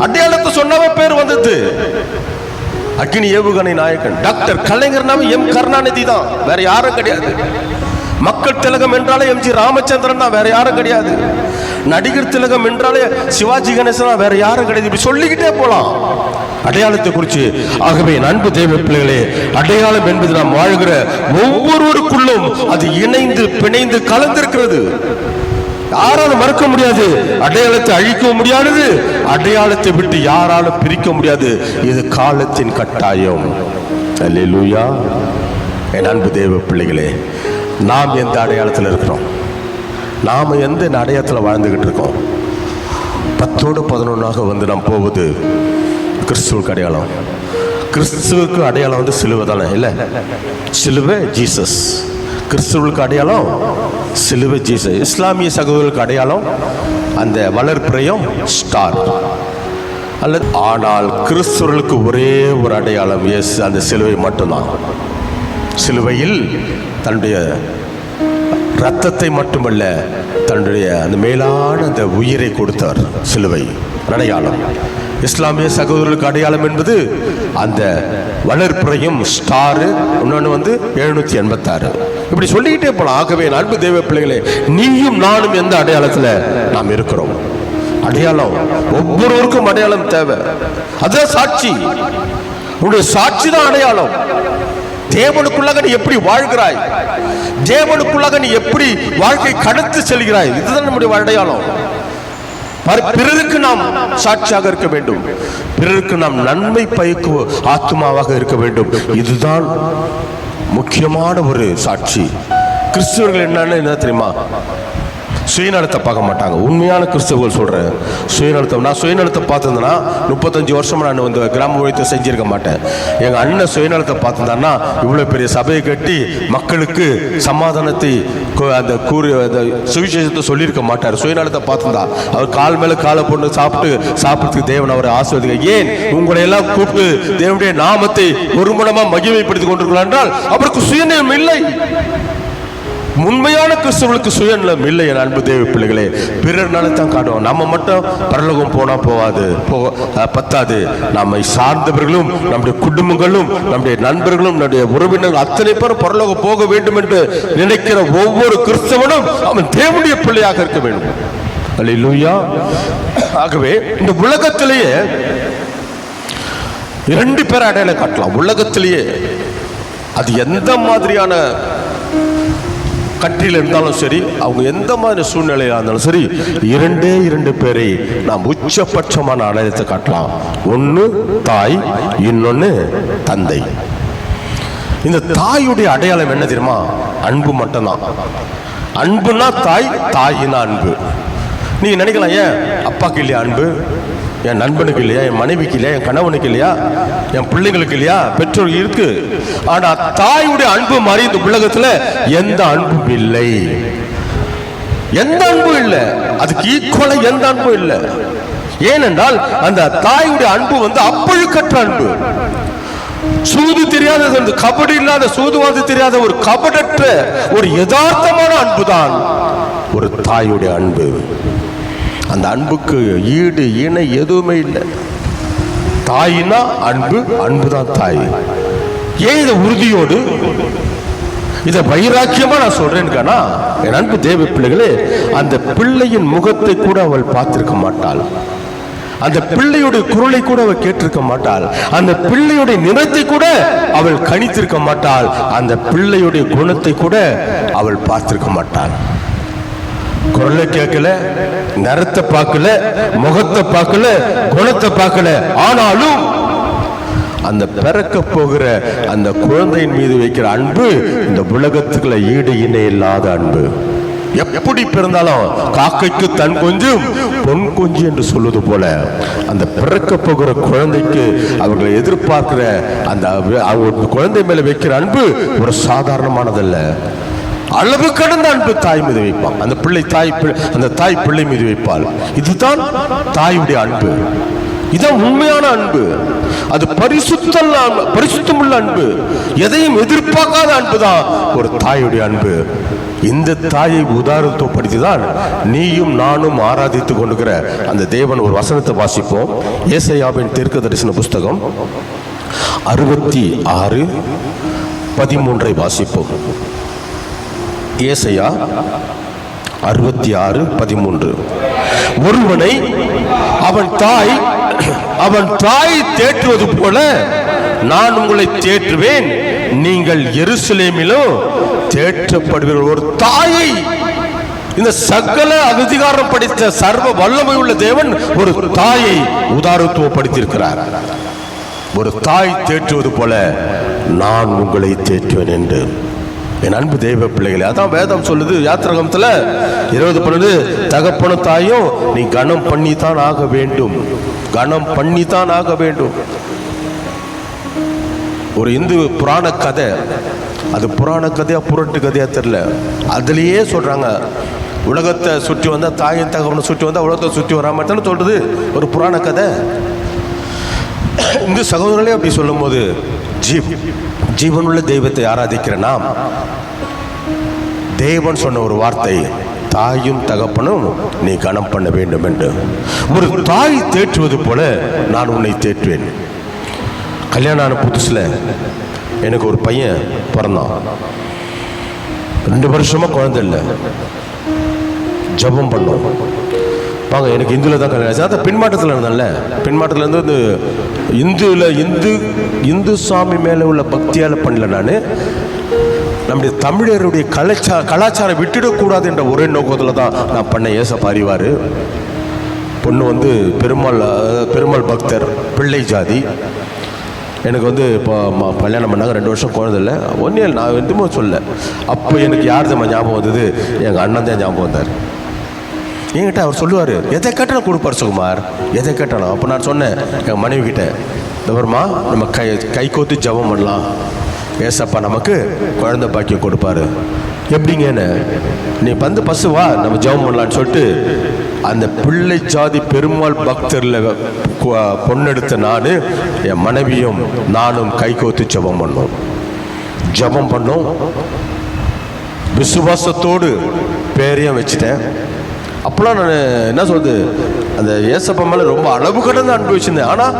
அடையாளத்தை சொன்னவே பேர் வந்தது அக்னி ஏவுகணை நாயகன். டாக்டர் கலைஞர் நாம எம் கருணாநிதி தான், வேற யாரும் கிடையாது. மக்கள் திலகம் என்றாலே எம்ஜி ராமச்சந்திரன் தான், வேற யாரும் கிடையாது. நடிகர் திலகம் என்றாலே சிவாஜி கணேசன், வேற யாரும் கிடையாது. இப்படி சொல்லிக்கிட்டே போலாம் அடையாளத்தை குறித்து. ஆகவே அன்பு தேவ பிள்ளைகளே, அடையாளம் என்பது நாம் வாழ்கிற ஒவ்வொருவருக்குள்ளும் அது இணைந்து பிணைந்து கலந்திருக்கிறது. யாராலும் மறக்க முடியாது, அடையாளத்தை அழிக்கவும் முடியாதது, அடையாளத்தை விட்டு யாராலும் பிரிக்க முடியாது. இது காலத்தின் கட்டாயம். அல்லேலூயா. என் அன்பு தேவ பிள்ளைகளே, நாம் எந்த அடையாளத்தில் இருக்கிறோம்? நாம் எந்த அடையாளத்தில் வாழ்ந்துகிட்டு இருக்கோம்? 10-11 நாம் போவது கிறிஸ்துவுக்கு அடையாளம். கிறிஸ்துவுக்கு அடையாளம் சிலுவை தானே? இல்லை, சிலுவை ஜீசஸ். கிறிஸ்துவுக்கு அடையாளம் சிலுவை ஜீசஸ். இஸ்லாமிய சகோதரர்களுக்கு அடையாளம் அந்த வளர்பிறையும் ஸ்டார் அல்லது. ஆனால் கிறிஸ்துவர்களுக்கு ஒரே ஒரு அடையாளம், எஸ், அந்த சிலுவை மட்டும்தான். சிலுவையில் தன்னுடைய இரத்தத்தை மட்டுமல்ல, தன்னுடைய அந்த மேலான அந்த உயிரை கொடுத்தார். சிலுவை அடையாளம். இஸ்லாமிய சகோதரர்களுக்கு அடையாளம் என்பது அந்த வளர்ப்புறையும் ஸ்டாரு, இன்னொன்று 786. இப்படி சொல்லிக்கிட்டே போலாம். ஆகவே அன்பு தேவ பிள்ளைகளே, நீயும் நானும் எந்த அடையாளத்தில் நாம் இருக்கிறோம்? அடையாளம் ஒவ்வொருவருக்கும் அடையாளம் தேவை. அதுதான் சாட்சி. உன்னுடைய சாட்சி தான் அடையாளம். தேவனுக்குள்ளாக நீ எப்படி வாழ்கிறாய், தேவனுக்குள்ளாக நீ எப்படி வாழ்க்கை கடந்து செல்கிறாய், இதுதான் நம்முடைய அடையாளம். பிறருக்கு நாம் சாட்சியாக இருக்க வேண்டும், பிறருக்கு நாம் நன்மை பயக்கும் ஆத்மாவாக இருக்க வேண்டும். இதுதான் முக்கியமான ஒரு சாட்சி. கிறிஸ்துவர்கள் என்ன தெரியுமா? சுயநலத்தை பார்க்க மாட்டாங்க. உண்மையான கிறிஸ்தவர்கள் சொல்றேன், சுயநலத்தை. நான் சுயநலத்தை பார்த்துருந்தேன்னா 35 வருஷமா நான் கிராம ஊழியத்தை செஞ்சிருக்க மாட்டேன். எங்க அண்ணன் சுயநலத்தை பார்த்துருந்தாருன்னா இவ்வளவு பெரிய சபையை கட்டி மக்களுக்கு சமாதானத்தை அந்த அந்த சுவிசேஷத்தை சொல்லியிருக்க மாட்டார். சுயநலத்தை பார்த்துருந்தா அவர் கால் மேல காலை போட்டு சாப்பிடுறதுக்கு தேவன் அவரை ஆசீர்வதிக்க. ஏன் உங்களை எல்லாம் கூப்பிட்டு தேவனுடைய நாமத்தை ஒருமனமா மகிமைப்படுத்திக் கொண்டிருக்கிறார் என்றால் அவருக்கு சுயநலம் இல்லை. உண்மையான கிறிஸ்தவர்களுக்கு சுயநலம் இல்லை. என் அன்பு தேவ பிள்ளைகளே, பிறர் நலத்தான் காட்டுவோம். நம்ம மட்டும் பரலோகம் போனா பத்தாது. நம்மை சார்ந்தவர்களும், நம்முடைய குடும்பங்களும், நம்முடைய நண்பர்களும், நம்முடைய உறவினர்கள் அத்தனை பேரும் பரலோகம் போக வேண்டும் என்று நினைக்கிற ஒவ்வொரு கிறிஸ்தவனும் அவன் தேவனுடைய பிள்ளையாக இருக்க வேண்டும். அல்லேலூயா. ஆகவே இந்த உலகத்திலேயே 2 பேரை அடையாளம் காட்டலாம். உலகத்திலேயே அது எந்த மாதிரியான கண்ட்ரியில் இருந்தாலும் சரி, அவங்க எந்த மாதிரி சூழ்நிலையாக இருந்தாலும் சரி, 2 பேரை நாம் உச்சபட்சமான அடையாளத்தை காட்டலாம். ஒன்று தாய், இன்னொன்று தந்தை. இந்த தாயுடைய அடையாளம் என்ன தெரியுமா? அன்பு மட்டும்தான். அன்புனா தாய், தாயினா அன்பு. நீங்க நினைக்கலாம், ஏன் அப்பாக்கு இல்லையா அன்பு, என் நண்பனுக்கு இல்லையா, என் மனைவிக்கு இல்லையா, என் கணவனுக்கு இல்லையா, என் பிள்ளைங்களுக்கு இல்லையா? பெற்றோர் இருக்கு. ஆனா தாயுடைய அன்பு மாதிரி இந்த உலகத்துல எந்த அன்பும் இல்லை. எந்த அன்பும் இல்லை, அதுக்கு ஈக்குவலா எந்த அன்பும் இல்லை. ஏனென்றால் அந்த தாயுடைய அன்பு அப்பழுக்கற்ற அன்பு. சூது தெரியாத, கபடி இல்லாத, சூதுவாது தெரியாத ஒரு கபடற்ற ஒரு யதார்த்தமான அன்புதான் ஒரு தாயுடைய அன்பு. அந்த அன்புக்கு ஈடு இணை எதுவுமே இல்லை. தாயினா அன்பு, அன்புதான் தாய். ஏன் இதை உறுதியோடு, இதை வைராக்கியமா நான் சொல்றேன்னு, என் அன்பு தேவ பிள்ளைகளே, அந்த பிள்ளையின் முகத்தை கூட அவள் பார்த்திருக்க மாட்டாள். அந்த பிள்ளையுடைய குரலை கூட அவள் கேட்டிருக்க மாட்டாள். அந்த பிள்ளையுடைய நிறத்தை கூட அவள் கணித்திருக்க மாட்டாள். அந்த பிள்ளையுடைய குணத்தை கூட அவள் பார்த்திருக்க மாட்டாள். குரலை கேட்கல, நிறத்தை பார்க்கல, முகத்தை பார்க்கல, குணத்தை பார்க்கல. ஆனாலும் அந்த பிறக்க போகிற அந்த குழந்தையின் மீது வைக்கிற அன்பு இந்த உலகத்துக்குள்ள ஈடு இணை இல்லாத அன்பு. எப்படி பிறந்தாலும் காக்கைக்கு தன் கொஞ்சம் பொன் கொஞ்சு என்று சொல்வது போல அந்த பிறக்க போகிற குழந்தைக்கு அவர்களை எதிர்பார்க்கிற அந்த குழந்தை மேல வைக்கிற அன்பு ஒரு சாதாரணமானதல்ல. அளவு கடந்த அன்பு தாய் மீது வைப்பான். அந்த தாய் பிள்ளை மீது வைப்பாள். இதுதான் தாயுடைய அன்பு. இதுதான் உண்மையான அன்பு. அது பரிசுத்தமுள்ள அன்பு. எதையும் எதிர்பார்க்காத அன்பு தான் ஒரு தாயுடைய அன்பு. இந்த தாயை உதாரணப்படுத்திதான் நீயும் நானும் ஆராதித்துக் கொண்டிருக்கிற அந்த தேவன். ஒரு வசனத்தை வாசிப்போம். ஏசாயாவின் தீர்க்க தரிசன புஸ்தகம் 66:13 வாசிப்போம். ஏசாயா 66:13. ஒருவனை அவன் தாய் தேற்றுவது போல நான் உங்களை தேற்றுவேன், நீங்கள் எருசலேமிலும் தேற்றப்படுவீர்கள். ஒரு தாயை, இந்த சகல அதிகாரம் படித்த சர்வ வல்லமை உள்ள தேவன் ஒரு தாயை உதாரணத்துவப்படுத்தியிருக்கிறார். ஒரு தாய் தேற்றுவது போல நான் உங்களை தேற்றுவேன் என்று. என் அன்பு தெய்வ பிள்ளைகளே, அதான் வேதம் சொல்லுது. யாத்திராகமத்துல 20 தகப்பனும் தாயும் நீ கனம் பண்ணித்தான் ஆக வேண்டும், கனம் பண்ணித்தான் ஆக வேண்டும். ஒரு இந்து புராண கதை, அது புராண கதையா புரட்டு கதையா தெரியல, அதுலயே சொல்றாங்க உலகத்தை சுற்றி வந்தா தாயின் தகவனை சுற்றி வந்தா உலகத்தை சுற்றி வராம சொல்றது ஒரு புராண கதை. இந்து சகோதரர்களே அப்படி சொல்லும் போது ஜீவனுள்ள தெய்வத்தை ஆராதிக்கிற நாம், தேவன் சொன்ன ஒரு வார்த்தை, தாயும் தகப்பனும் நீ கனம் பண்ண வேண்டும் என்று. ஒரு தாய் தேற்றுவது போல நான் உன்னை தேற்றுவேன். கல்யாணம் ஆன புதுசுல எனக்கு ஒரு பையன் பிறந்தான். 2 வருஷமா குழந்தை இல்லை. ஜபம் பண்ணோம். வாங்க, எனக்கு இந்துல தான் கல்யாணம் ஆச்சு. அதான் பின்மாற்றத்தில் இருந்தேன்ல, பின்மாற்றத்தில் இருந்து இந்து சாமி மேலே உள்ள பக்தியால் பண்ணல. நான் நம்முடைய தமிழருடைய கலாச்சாரம் விட்டுடக்கூடாது என்ற ஒரே நோக்கத்தில் தான் நான் பண்ண. ஏசப்பா அறிவார். பொண்ணு பெருமாள் பக்தர், பிள்ளை ஜாதி. எனக்கு இப்போ கல்யாணம் பண்ணாங்க. 2 வருஷம் குழந்தை இல்லை. ஒன்றே நான் எதுவுமே சொல்ல. அப்போ எனக்கு யார் தான் ஞாபகம் வந்தது? எங்கள் அண்ணன் தான் ஞாபகம் வந்தார். என்கிட்ட அவர் சொல்லுவார், எதை கேட்டாலும் கொடுப்பார் சுகுமார், எதை கேட்டாலும். அப்போ நான் சொன்னேன் எங்கள் மனைவி கிட்ட, தவறுமா நம்ம கை கோத்து ஜபம் பண்ணலாம், ஏசப்பா நமக்கு குழந்தை பாக்கியம் கொடுப்பாரு. எப்படிங்கன்னு, நீ பசுவா நம்ம ஜபம் பண்ணலான்னு சொல்லிட்டு அந்த பிள்ளை ஜாதி பெருமாள் பக்தர்ல பொண்ணெடுத்த நான், என் மனைவியும் நானும் கை கோத்து ஜபம் பண்ணோம். விசுவாசத்தோடு பேரையும் வச்சுட்டேன். அப்போலாம் நான் என்ன சொல்றது, அந்த ஏசப்பா மேலே ரொம்ப அளவு கடந்து அனுபவிச்சிருந்தேன். ஆனால்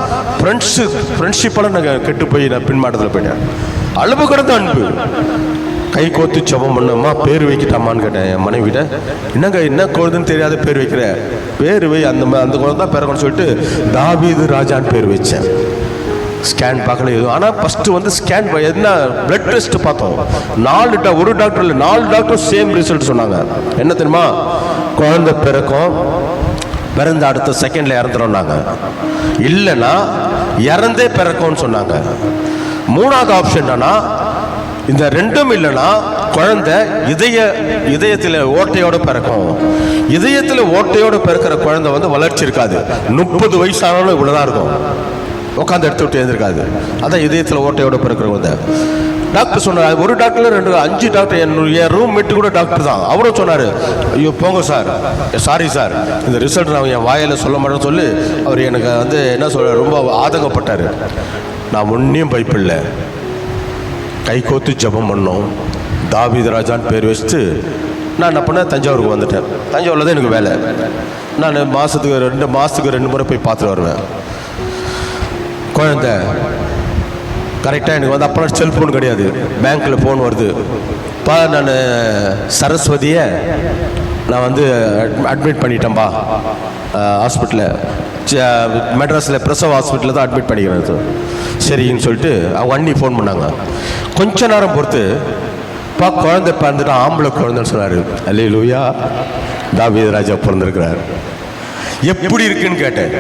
ஃப்ரெண்ட்ஷிப்பெல்லாம் நான் கெட்டு போய் நான் பின்மாட்டத்தில் போயிட்டேன். அளவு கடந்த அன்பு. கை கோத்து ஜபம் பண்ணம்மா, பேர் வைக்கிட்டாமான்னு கேட்டேன் என் மனைவிட்ட. என்னங்க என்ன குழந்தைன்னு தெரியாத பேர் வைக்கிற, பேர் வை, அந்த குழந்தை தான் பிறகுன்னு சொல்லிட்டு தாவீது ராஜான்னு பேர் வச்சேன். ஸ்கேன் பார்க்கல எதுவும். ஆனால் ஃபஸ்ட்டு ஸ்கேன் என்ன பிளட் டெஸ்ட் பார்த்தோம். ஒரு டாக்டர் இல்லை, 4 டாக்டர் சேம் ரிசல்ட் சொன்னாங்க. என்ன தெரியுமா, குழந்தை பிறந்த அடுத்த செகண்ட்ல இறந்துடும். இல்லைன்னா இறந்தே பிறக்கும்னு சொன்னாங்க. 3வது ஆப்ஷன் என்னன்னா, இந்த 2ம் இல்லைன்னா குழந்தை இதயத்தில் ஓட்டையோட பிறக்கும். இதயத்தில் ஓட்டையோட பிறக்கிற குழந்தை வந்து வளர்ச்சி இருக்காது. 30 வயசானாலும் இவ்வளவுதான் இருக்கும், உட்காந்து எடுத்து விட்டு எழுந்திருக்காது. அதான் இதயத்தில் ஓட்டையோட பிறக்கிற குழந்தை. டாக்டர் சொன்னார், ஒரு டாக்டர் 5 டாக்டர், என் ரூம் மேட்டு கூட டாக்டர் தான். அவரும் சொன்னார், ஐயோ போங்க சார், சாரி சார், இந்த ரிசல்ட் நான் என் வாயில் சொல்ல மாட்டேன்னு சொல்லி அவர் எனக்கு வந்து என்ன சொல்ற ரொம்ப ஆதங்கப்பட்டார். நான் ஒன்றையும் பயப்பில்லை, கை கோத்து ஜபம் பண்ணோம். தாவீது ராஜான்னு பேர் வச்சுட்டு நான் என்ன பண்ணேன், தஞ்சாவூருக்கு வந்துட்டேன். தஞ்சாவூரில் தான் எனக்கு வேலை. நான் மாதத்துக்கு 2 முறை போய் பார்த்துட்டு வருவேன். குழந்தை கரெக்டாக எனக்கு வந்து அப்போலாம் செல்ஃபோன் கிடையாது, பேங்க்கில் ஃபோன் வருது. இப்போ நான் சரஸ்வதியை நான் வந்து அட்மிட் பண்ணிட்டேன்பா ஹாஸ்பிட்டலில், மெட்ராஸில் பிரசவ ஹாஸ்பிட்டலில் தான் அட்மிட் பண்ணிக்கிறேன். சரின்னு சொல்லிட்டு அவங்க அண்ணி ஃபோன் பண்ணாங்க. கொஞ்ச நேரம் பொறுத்து குழந்தை பிறந்துட்டு ஆம்பளை குழந்தைன்னு சொன்னார். அல்லேலூயா, தாவீது ராஜா பிறந்திருக்கிறார். எப்படி இருக்குன்னு கேட்டேன்.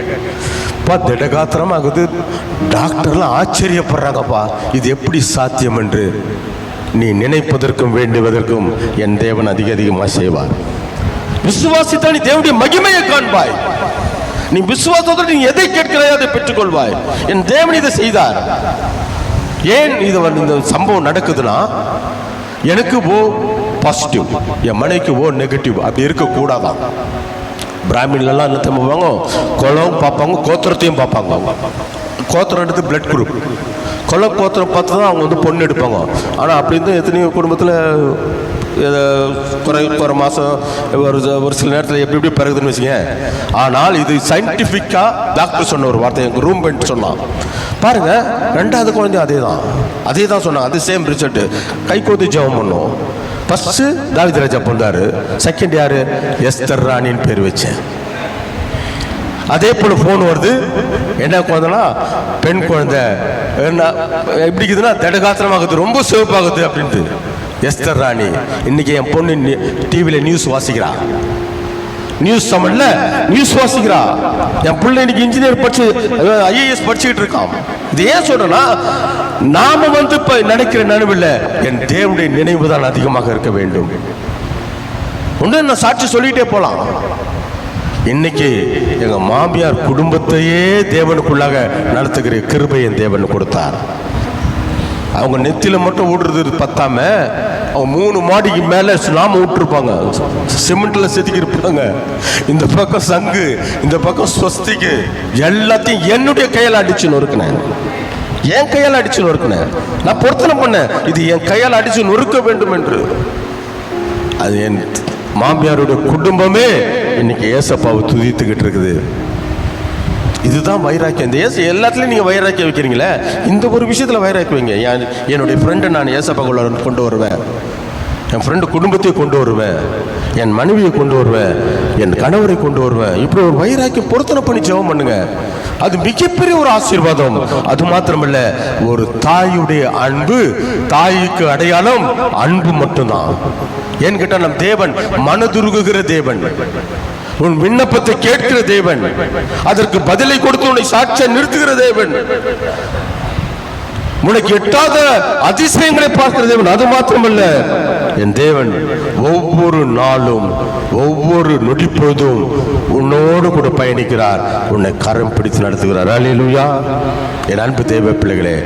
திடகாத்திரமாகுது. டாக்டர்லாம் ஆச்சரியப்படுறாங்கப்பா, இது எப்படி சாத்தியம் என்று. நீ நினைப்பதற்கும் வேண்டுவதற்கும் என் தேவன் அதிகமாக செய்வார். விசுவாசித்தால் நீ தேவனுடைய மகிமையை காண்பாய். நீ விசுவாசத்தோடு நீ எதை கேட்கிறாயோ அதை பெற்றுக்கொள்வாய். என் தேவன் இதை செய்தார். ஏன் இது இந்த சம்பவம் நடக்குதுன்னா, எனக்கு ஓ பாசிட்டிவ், என் மனைவிக்கு ஓ நெகட்டிவ். அப்படி இருக்கக்கூடாதான். பிராமின்லாம் என்ன பார்ப்பாங்க, குலம் பார்ப்பாங்க, கோத்திரத்தையும் பார்ப்பாங்க. கோத்திரம் எடுத்து பிளட் குரூப், கோத்திரம் பார்த்து தான் அவங்க வந்து பொண்ணு எடுப்பாங்க. ஆனால் அப்படி இருந்தால் எத்தனையோ குடும்பத்தில் குறை மாதம் ஒரு சில நேரத்தில் எப்படி பிறகுதுன்னு வச்சுங்க. ஆனால் இது சயின்டிஃபிக்காக டாக்டர் சொன்ன ஒரு வார்த்தை, எங்கள் ரூம் பெண்ட் சொன்னான். பாருங்க, 2வது குழந்தையும் அதே தான் சொன்னாங்க. அது சேம் ரிசல்ட்டு. கை கோத்து ஜெபம் பண்ணோம். ஃபர்ஸ்ட் தாவீது ராஜா பிறந்தாரு, செகண்ட் யாரு, எஸ்தர் ராணின்னு பேர் வச்சேன். அதே போல போன் வருது, என்ன குழந்தைனா பெண் குழந்தை. என்ன எப்படி இருக்குதுன்னா திடகாத்திரமாகுது, ரொம்ப சிவப்பாகுது அப்படின்ட்டு. எஸ்தர் ராணி. இன்னைக்கு என் பொண்ணு டிவியில் நியூஸ் வாசிக்கிறா, நியூஸ் தமிழ்ல நியூஸ் வாசிக்கிறா. என் பிள்ளை இன்னைக்கு இன்ஜினியர் படிச்சு ஐஏஎஸ் படிச்சுக்கிட்டு இருக்கான். இது ஏன் சொல்றேன்னா, நாம வந்து இப்ப நினைக்கிற நினைவில் என் தேவனுடைய நினைவு தான் அதிகமாக இருக்க வேண்டும். ஒன்று நான் சாட்சி சொல்லிட்டே போலாம். இன்னைக்கு எங்க மாமியார் குடும்பத்தையே தேவனுக்குள்ளாக நடத்துகிற கிருபை என் தேவன் கொடுத்தார். அவங்க நெத்தில மட்டும் ஊடுறது பத்தாம அவங்க 3 மாடிக்கு மேல நாம விட்டுருப்பாங்க, சிமெண்ட்ல செதுக்கி இருப்பாங்க. இந்த பக்கம் சங்கு, இந்த பக்கம் ஸ்வஸ்திக்கு, எல்லாத்தையும் என்னுடைய கையால் அடிச்சு நொறுக்கினேன். என் கையால் அடிச்சு நொறுக்கினேன். நான் பொருத்தனை பண்ணேன், இது என் கையால் அடிச்சு நொறுக்க வேண்டும் என்று. அது என் மாமியாருடைய குடும்பமே இன்னைக்கு ஏசப்பாவை துதித்துக்கிட்டு இருக்குது. இதுதான் வைராக்கியம். இந்த ஏசு எல்லாத்துலேயும் நீங்கள் வைராக்கியம் வைக்கிறீங்களே, இந்த ஒரு விஷயத்தில் வைராக்கியம் வைங்க. என்னுடைய ஃப்ரெண்டை நான் ஏசப்பாக்குள்ள கொண்டு வருவேன், என் ஃப்ரெண்டு குடும்பத்தையும் கொண்டு வருவேன், என் மனைவியை கொண்டு வருவேன், என் கணவரை கொண்டு வருவேன். இப்படி ஒரு வைராக்கியம் பொருத்தனை பண்ணி ஜெபம் பண்ணுங்க. அது மிகப்பெரிய ஒரு ஆசீர்வாதம். அது மாத்திரமல்ல, ஒரு தாயுடைய அன்பு, தாய்க்கு அடையாளம் அன்பு மட்டும்தான். ஏன்னு கேட்டா, நம் தேவன் மனதுருகுகிற தேவன், உன் விண்ணப்பத்தை கேட்கிற தேவன், அதற்கு பதிலை கொடுத்து உன்னை சாட்சியா நிறுத்துகிற தேவன், உனக்கு எட்டாத அதிசயங்களை பார்க்கிற தேவன். அது மாத்திரமல்ல, என் தேவன் ஒவ்வொரு நாளும் ஒவ்வொரு நொடிப்பொழுதும் உன்னோடு கூட பயணிக்கிறார், உன்னை கரம் பிடித்து நடத்துகிறார். அல்லேலூயா. என் அன்பு தெய்வ பிள்ளைகளே,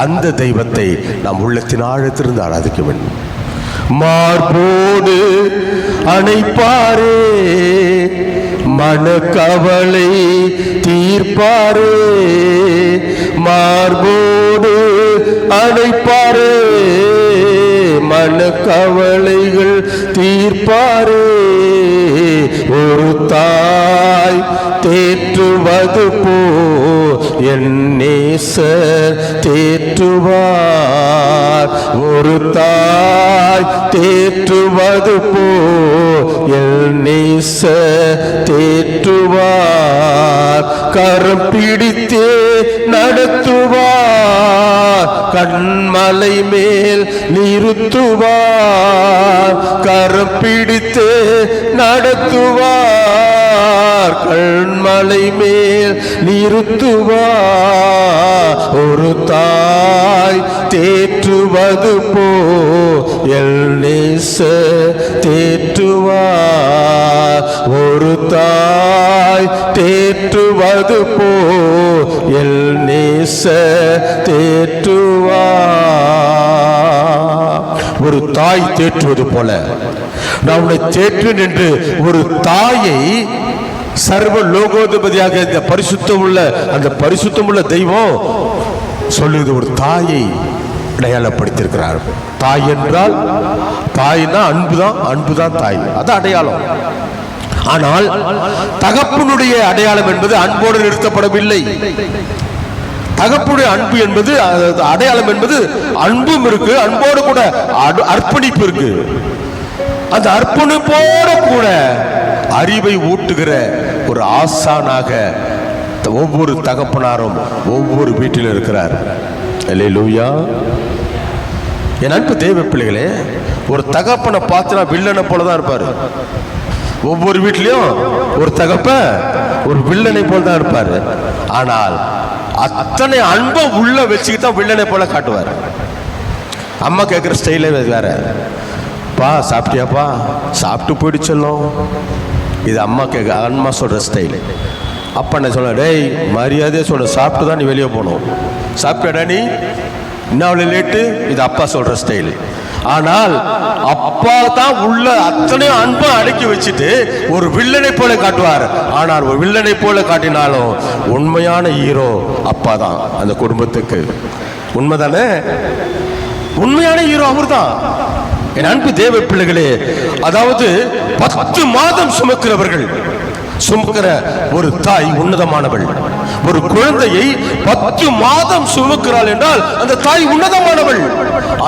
அந்த தெய்வத்தை நாம் உள்ளத்தின் ஆழத்திலிருந்து ஆராதிக்க வேண்டும். மார்போடு அணைப்பாரே, மனக்கவலை தீர்ப்பாரே, மார்போடு அணைப்பாரே, மனக்கவலைகள் தீர்ப்பாரே. ஒரு தாய் தேற்றுவது போ என் நேசர் தேற்றுவார். ஒரு தாய் தேற்றுவது போ என் நேசர் தேற்றுவார். கரம் பிடித்தே நடத்துவார், கண்மலை மேல் நிறுத்துவார். கரம் பிடித்தே நடத்துவார், நிறுத்துவார், கண்மலை மேல் நிறுத்துவார். ஒரு தாய் தேற்றுவது போல் நேச தேற்றுவார். ஒரு தாய் தேற்றுவது போல் நேச தேற்றுவார். ஒரு தாய் தேற்றுவது போல நான் உன்னை தேற்றேன் என்று ஒரு தாயை சர்வ லோகோதிபதியாக இந்த பரிசுத்தமுள்ள தெய்வம் சொல்லுது. ஒரு தாயை அடையாளப்படுத்தியிருக்கிறார். தாய் என்றால் தாய்னா அன்புதான் தாய், அதான் அடையாளம். ஆனால் தகப்பனுடைய அடையாளம் என்பது அன்போடு நிறுத்தப்படவில்லை. தகப்புடைய அன்பு என்பது அடையாளம் என்பது அன்பும் இருக்கு, அன்போடு கூட அர்ப்பணிப்பு இருக்கு. அந்த அர்ப்பணிப்போடு கூட அறிவை ஊட்டுகிற ஒரு ஆசானாக ஒவ்வொரு தகப்பனாரும் ஒவ்வொரு வீட்டில் இருக்கிறார். அல்லேலூயா. என் அன்பு தேவ பிள்ளைகளே, ஒரு தகப்பனை பார்த்தா வில்லனை போலதான் இருப்பாரு. ஒவ்வொரு வீட்லயும் ஒரு தகப்பன் ஒரு வில்லனை போல தான் இருப்பாரு. ஆனால் அத்தனை அன்பை உள்ள வச்சுக்கிட்டா வில்லனை போல காட்டுவார். அம்மா கேட்குற ஸ்டைலே வேற. பா சாப்பிட்டியாப்பா, சாப்பிட்டு போயிடுச்சோம். இது அம்மா சொல்ற ஸ்டைல். அப்பா என்ன சொல்ல, டேய் மரியாதையே சொல்ல, சாப்பிட்டு தான் நீ வெளியே போகணும். சாப்பிட்டாடா நீ, இன்னும் அவ்வளோ லேட்டு, இது அப்பா சொல்ற ஸ்டைல். ஆனால் அப்பா தான் உள்ள அத்தனையும் அன்பை அடக்கி வச்சுட்டு ஒரு வில்லனை போல காட்டுவார். ஆனால் ஒரு வில்லனை போல காட்டினாலும் உண்மையான ஹீரோ அப்பா தான் அந்த குடும்பத்துக்கு. உண்மைதானே? உண்மையான ஹீரோ அவர் தான். என் அன்பு தேவ பிள்ளைகளே, அதாவது 10 மாதம் சுமக்கிற ஒரு தாய் உன்னதமானவள். ஒரு குழந்தையை 10 மாதம் சுமக்கிறாள் என்றால் அந்த தாய் உன்னதமானவள்.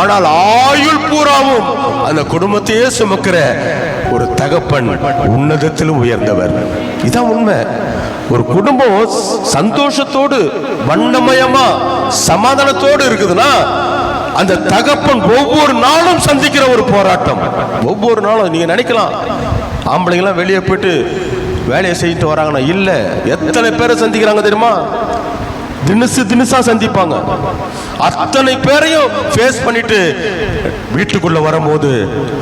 ஆனால் ஆயுள் பூராவும் அந்த குடும்பத்தையே சுமக்கிற ஒரு தகப்பன் உன்னதத்திலும் உயர்ந்தவர். இதான் உண்மை. ஒரு குடும்பம் சந்தோஷத்தோடு வண்ணமயமா சமாதானத்தோடு இருக்குதுன்னா அந்த தகப்பன் ஒவ்வொரு நாளும் சந்திக்கிற ஒரு போராட்டம். ஒவ்வொரு நாளும் நீங்க நினைக்கலாம் ஆம்பளைங்களாம் வெளியே போயிட்டு வேலையை செய்யிட்டு வராங்கன்னா, இல்ல, எத்தனை பேரை சந்திக்கிறாங்க தெரியுமா? தினசா சந்திப்பாங்க. அத்தனை பேரையும் ஃபேஸ் பண்ணிட்டு வீட்டுக்குள்ள வரும்போது,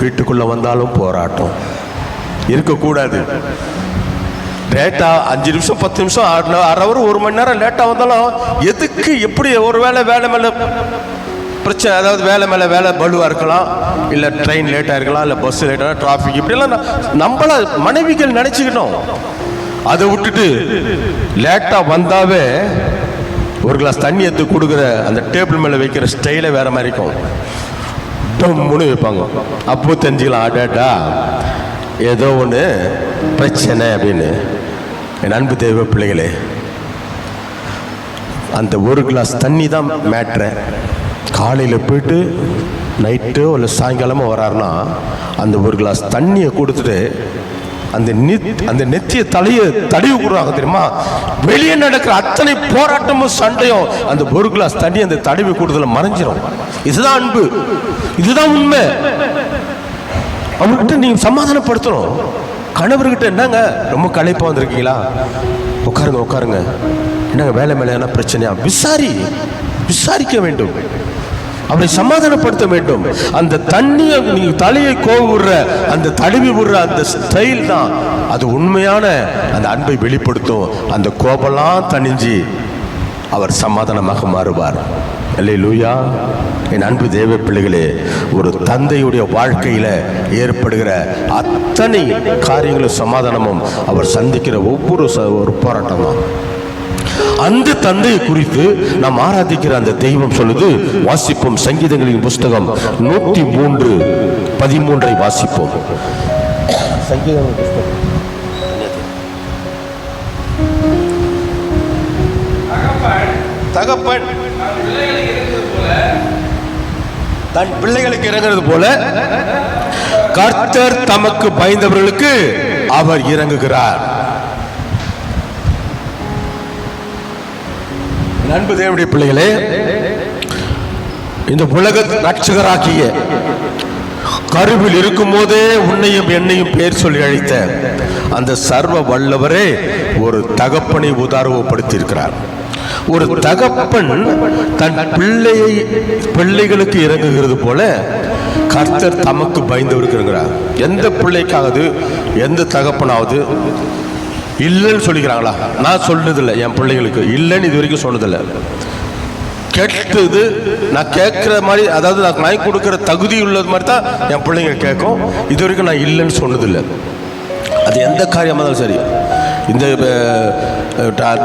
வீட்டுக்குள்ள வந்தாலும் போராட்டம் இருக்கக்கூடாது. லேட்டா 5 நிமிஷம் 10 நிமிஷம் அரை ஹவர் 1 மணி நேரம் லேட்டா வந்தாலும் எதுக்கு, எப்படி? ஒரு வேலை மேல பிரச்சனை, அதாவது வேலை மேல வேலை பலுவா இருக்கலாம், இல்ல ட்ரெயின் லேட்டா இருக்கலாம், இல்ல பஸ் லேட்டா, டிராபிக், இப்படி எல்லாம் நம்மள மனைவிகள் நினைச்சுக்கிட்டோம். அதை விட்டுட்டு லேட்டா வந்தாவே ஒரு கிளாஸ் தண்ணி எடுத்து கொடுக்குற அந்த டேபிள் மேல வைக்கிற ஸ்டைல வேற மாதிரி இருக்கும். டம்முன்னு வைப்பாங்க. அப்போ தெரிஞ்சுக்கலாம், ஆடாடா ஏதோ ஒன்று பிரச்சனை அப்படின்னு. என் அன்பு தெய்வ பிள்ளைகளே, அந்த ஒரு கிளாஸ் தண்ணி தான் மேட்ரு. காலையில் போயிட்டு நைட்டோ இல்லை சாயங்காலமோ வராருன்னா அந்த ஒரு கிளாஸ் தண்ணியை கொடுத்துட்டு அந்த நெத்திய தலையை தடவி கொடுறாங்க தெரியுமா? வெளியே நடக்கிற அத்தனை போராட்டமும் சண்டையும் அந்த ஒரு கிளாஸ் தண்ணி அந்த தடவி கொடுத்துல மறைஞ்சிரும். இதுதான் அன்பு, இதுதான் உண்மை. அவர்கிட்ட நீங்க சமாதானப்படுத்தணும். கணவர்கிட்ட, என்னங்க ரொம்ப களைப்பா வந்திருக்கீங்களா, உட்காருங்க, என்னங்க வேலை மேல என்ன பிரச்சனையா, விசாரிக்க வேண்டும், அவரை சமாதானப்படுத்த வேண்டும். அந்த தண்ணியை நீங்க தலையை கோவுற அந்த தடவி விடுற அந்த ஸ்டைல் தான் அது உண்மையான அந்த அன்பை வெளிப்படுத்தும். அந்த கோபெல்லாம் தணிஞ்சு அவர் சமாதானமாக மாறுவார். அல்லேலூயா. என் அன்பு தேவ பிள்ளைகளே, ஒரு தந்தையுடைய வாழ்க்கையில ஏற்படுகிற அத்தனை காரியங்களும் சமாதானமும் அவர் சந்திக்கிற ஒவ்வொரு போராட்டம் தான். அந்த தந்தையை குறித்து நாம் ஆராதிக்கிற அந்த தெய்வம் சொல்லுது. வாசிப்போம், சங்கீதங்களின் புஸ்தகம் 103:13 வாசிப்போம். சங்கீதங்களின் புஸ்தகம். தகப்பன் தன் பிள்ளைகளுக்கு இறங்குறது போல கர்த்தர் தமக்கு பயந்தவர்களுக்கு அவர் இறங்குகிறார். அன்பு தேவனுடைய பிள்ளைகளே, இந்த உலக ரட்சகராகிய கருவில் இருக்கும் போதே உன்னையும் என்னையும் பேர் சொல்லி அழைத்த அந்த சர்வ வல்லவரே ஒரு தகப்பனை உதாரணப்படுத்தி இருக்கிறார். ஒரு தகப்பன் தன் பிள்ளைகளுக்கு இறங்குகிறது போல கர்த்தர் தமக்கு பயந்தவருக்கு இருக்கிறார். எந்த பிள்ளைக்காவது எந்த தகப்பனாவது இல்லைன்னு சொல்லிக்கிறாங்களா? நான் சொன்னதில்லை, என் பிள்ளைகளுக்கு இல்லைன்னு இது வரைக்கும் சொன்னதில்லை. கேட்டது நான் கேட்குற மாதிரி, அதாவது நான் வாங்கி கொடுக்குற தகுதி உள்ளது மாதிரி தான் என் பிள்ளைங்க கேட்கும். இது வரைக்கும் நான் இல்லைன்னு சொன்னதில்லை. அது எந்த காரியமாக இருந்தாலும் சரி. இந்த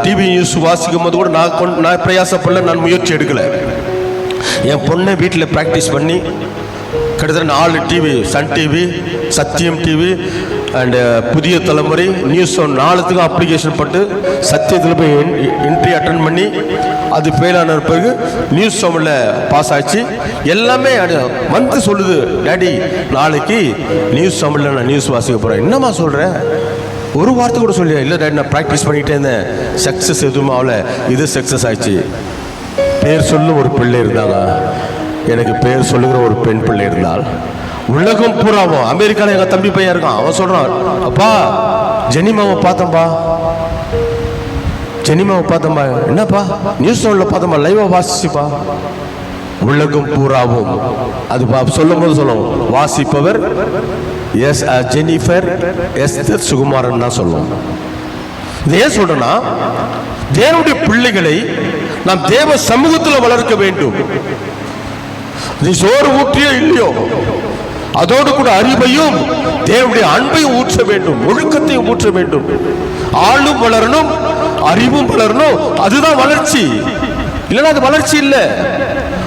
டிவி நியூஸ் வாசிக்கும் போது கூட நான் பிரயாசப்படல, நான் முயற்சி எடுக்கலை. என் பொண்ணை வீட்டில் ப்ராக்டிஸ் பண்ணி கிட்டத்தட்ட 4 டிவி, சன் டிவி, சத்தியம் டிவி அண்டு புதிய தலைமுறை நியூஸ் 4த்துக்கும் அப்ளிகேஷன் போட்டு சத்தியத்தில் போய் என்ட்ரி அட்டன் பண்ணி அது ஃபெயிலான பிறகு நியூஸ் செவனில் பாஸ் ஆச்சு. எல்லாமே வந்து சொல்லுது, டேடி நாளைக்கு நியூஸ் செவனில் நான் நியூஸ் வாசிக்க போகிறேன். என்னம்மா சொல்கிறேன்? ஒரு வார்த்தை கூட சொல்லியா? இல்லை டேடி நான் ப்ராக்டிஸ் பண்ணிகிட்டே இருந்தேன், சக்ஸஸ் எதுவுமே ஆகலை, இது சக்ஸஸ் ஆயிடுச்சு. பேர் சொல்லும் ஒரு பிள்ளை இருந்தாங்க, எனக்கு பேர் சொல்லுகிற ஒரு பெண் பிள்ளை இருந்தால் உலகம் பூராவும். அமெரிக்காவில் எங்கள் தம்பி பையன் இருக்கான், அவன் சொல்கிறான், அப்பா ஜெனிமாவை பார்த்தம்பா, ஜெனிமாவை பார்த்தம்பா. என்னப்பா? நியூஸ் செவனில் பார்த்தம்பா, லைவாக வாசிச்சுப்பா. உலகம் பூராவும் அது சொல்லும் போது சொல்லுவோம், வாசிப்பவர் ஜெனிஃபர் எஸ்தர் சுகுமாரன் தான் சொல்லுவோம். இது ஏன் சொல்றேன்னா, தேவனுடைய பிள்ளைகளை நாம் தேவ சமூகத்தில் வளர்க்க வேண்டும். நீ சோறு ஊற்றியோ இல்லையோ, அதோடு கூட அறிவையும் தேவனுடைய அன்பையும் ஊற்ற வேண்டும், ஒழுக்கத்தையும் ஊற்ற வேண்டும். ஆளும் வளரணும், அறிவும் வளரணும், அதுதான் வளர்ச்சி. இல்லைன்னா அது வளர்ச்சி இல்லை.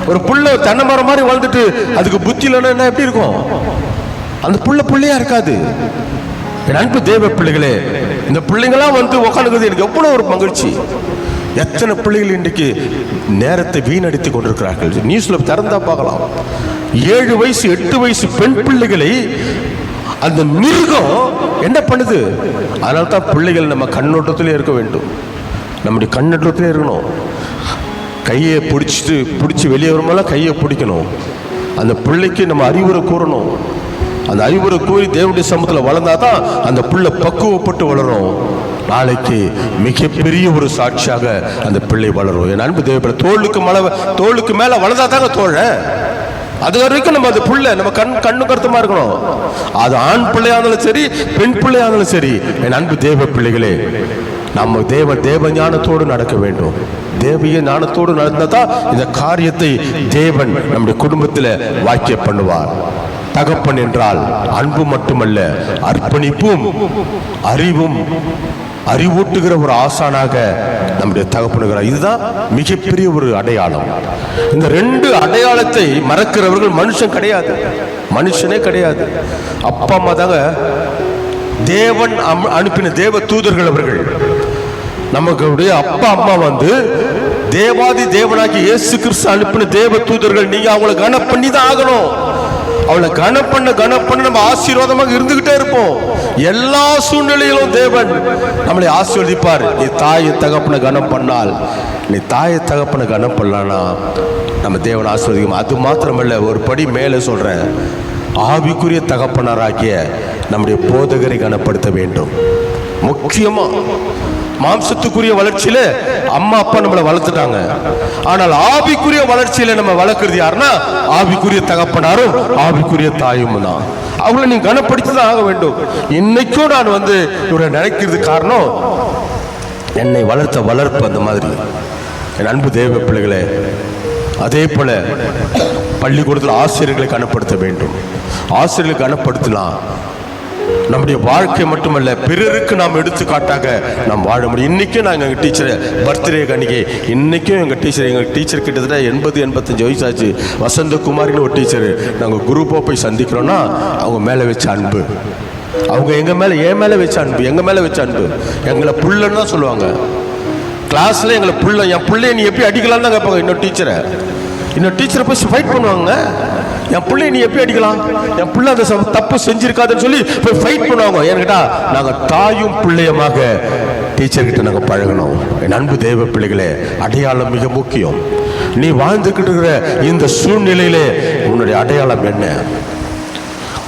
ஒரு புள்ள தென்னை மரம் மாதிரி வளர்ந்துட்டு அதுக்கு புத்தி இல்லைன்னா எப்படி இருக்கும்? அந்த புள்ளையா இருக்காது. என் அன்பு தேவ பிள்ளைகளே, இந்த பிள்ளைங்களாம் வந்து உட்காந்துக்கிறது எனக்கு எவ்வளோ ஒரு மகிழ்ச்சி. எத்தனை பிள்ளைகள் இன்றைக்கு நேரத்தை வீணடித்து கொண்டிருக்கிறார்கள். நியூஸ்ல திறந்தா பார்க்கலாம், 7 வயசு 8 வயசு பெண் பிள்ளைகளை அந்த மிருகம் என்ன பண்ணுது. அதனால தான் பிள்ளைகள் நம்ம கண்ணோட்டத்திலே இருக்க வேண்டும், நம்முடைய கண்ணோட்டத்திலே இருக்கணும். கையை பிடிச்சி வெளியே வரும்போது கையை பிடிக்கணும். அந்த பிள்ளைக்கு நம்ம அறிவுரை கூறணும். அந்த அறிவுரை கூறி தேவனுடைய சமூகத்தில் வளர்ந்தா தான் அந்த பிள்ளை பக்குவப்பட்டு வளரும். நாளைக்கு மிகப்பெரிய ஒரு சாட்சியாக அந்த பிள்ளை வளரும். என் அன்பு தேவ தோளுக்கு மேலே வளர்ந்தா தாங்க தோழ. அது வரைக்கும் நம்ம அந்த பிள்ளை நம்ம கண்ணு கருத்துமா இருக்கணும். அது ஆண் பிள்ளையா இருந்தாலும் சரி, பெண் பிள்ளையா இருந்தாலும் சரி. என் அன்பு தேவ பிள்ளைகளே, நம்ம தேவ ஞானத்தோடு நடக்க வேண்டும். தேவிய ஞானத்தோடு நடந்தாதான் இந்த காரியத்தை தேவன் நம்முடைய குடும்பத்தில் வாக்கிய பண்ணுவார். தகப்பன் என்றால் அன்பு மட்டுமல்ல, அர்ப்பணிப்பும் அறிவும் அறிவூட்டுகிற ஒரு ஆசானாக நம்முடைய தகப்பனுகிறார். இதுதான் மிகப்பெரிய ஒரு அடையாளம். இந்த 2 அடையாளத்தை மறக்கிறவர்கள் மனுஷனே கிடையாது. அப்பா அம்மா தாங்க தேவன் அனுப்பின தேவ தூதர்கள். அவர்கள் நமக்கு அப்பா அம்மா வந்து தேவாதி தேவனாகி இயேசு கிறிஸ்து அனுப்பின தேவ தூதர்கள். நீங்க அவங்களை கனம் பண்ணி தான் ஆகணும். அவளை கனம் பண்ண நம்ம ஆசீர்வாதமாக இருந்துகிட்டே இருப்போம். எல்லா சூழ்நிலையிலும் தேவன் நம்மளை ஆசீர்வதிப்பார். நீ தாயை தகப்பனை கனம் பண்ணால், நீ தாயை தகப்பனை கனம் பண்ணலான்னா நம்ம தேவன் ஆசீர்வதிக்கும். அது மாத்திரமல்ல, ஒரு படி மேலே சொல்றேன், ஆவிக்குரிய தகப்பனாராகிய நம்முடைய போதகரை கனப்படுத்த வேண்டும். முக்கியமா மாம்சத்துக்குரிய வளர்ச்சியில அம்மா அப்பா நம்மளை வளர்த்துட்டாங்க. ஆனால் ஆவிக்குரிய வளர்ச்சியில நம்ம வளர்க்கறது யாருன்னா ஆவிக்குரிய தகப்பனாரும் ஆவிக்குரிய தாயும் தான். அவங்களை நீங்க கனப்படுத்திதான் ஆக வேண்டும். இன்னைக்கும் நான் வந்து இவரை நினைக்கிறது காரணம், என்னை வளர்த்த வளர்ப்பு அந்த மாதிரி. என் அன்பு தேவ பிள்ளைகளே, அதே போல பள்ளிக்கூடத்தில் ஆசிரியர்களை கனப்படுத்த வேண்டும். ஆசிரியர்களை கனப்படுத்தலாம். நம்முடைய வாழ்க்கை மட்டுமல்ல, பிறருக்கு நாம் எடுத்துக்காட்டாக நாம் வாழ முடியும். இன்றைக்கும் நாங்கள் எங்கள் டீச்சரை பர்த்டே அன்றைக்கி இன்றைக்கும் எங்கள் டீச்சர் கிட்டத்தட்ட 80-85 வயசாச்சு. வசந்தகுமாரின்னு ஒரு டீச்சர். நாங்கள் குரூப்பாக போய் சந்திக்கிறோன்னா அவங்க மேலே வச்ச அன்பு, அவங்க எங்கள் மேலே என் மேலே வச்ச அன்பு, எங்கள் மேலே வச்ச அன்பு, எங்களை புள்ளன்னு தான் சொல்லுவாங்க. கிளாஸில் எங்களை புள்ள, என் பிள்ளைய நீ எப்படி அடிக்கலான்னு தான் கேட்பாங்க. இன்னொரு டீச்சரை போய் ஃபைட் பண்ணுவாங்க. என் பிள்ளைய நீ எப்படி அடிக்கலாம், என் பிள்ளை அந்த தப்பு செஞ்சிருக்காதுன்னு சொல்லி போய் ஃபைட் பண்ணுவாங்க. ஏன்னுக்கிட்டா நாங்கள் தாயும் பிள்ளையமாக டீச்சர்கிட்ட நாங்கள் பழகணும். என் அன்பு தேவ பிள்ளைகளே, அடையாளம் மிக முக்கியம். நீ வாழ்ந்துக்கிட்டு இருக்கிற இந்த சூழ்நிலையிலே உன்னுடைய அடையாளம் என்ன?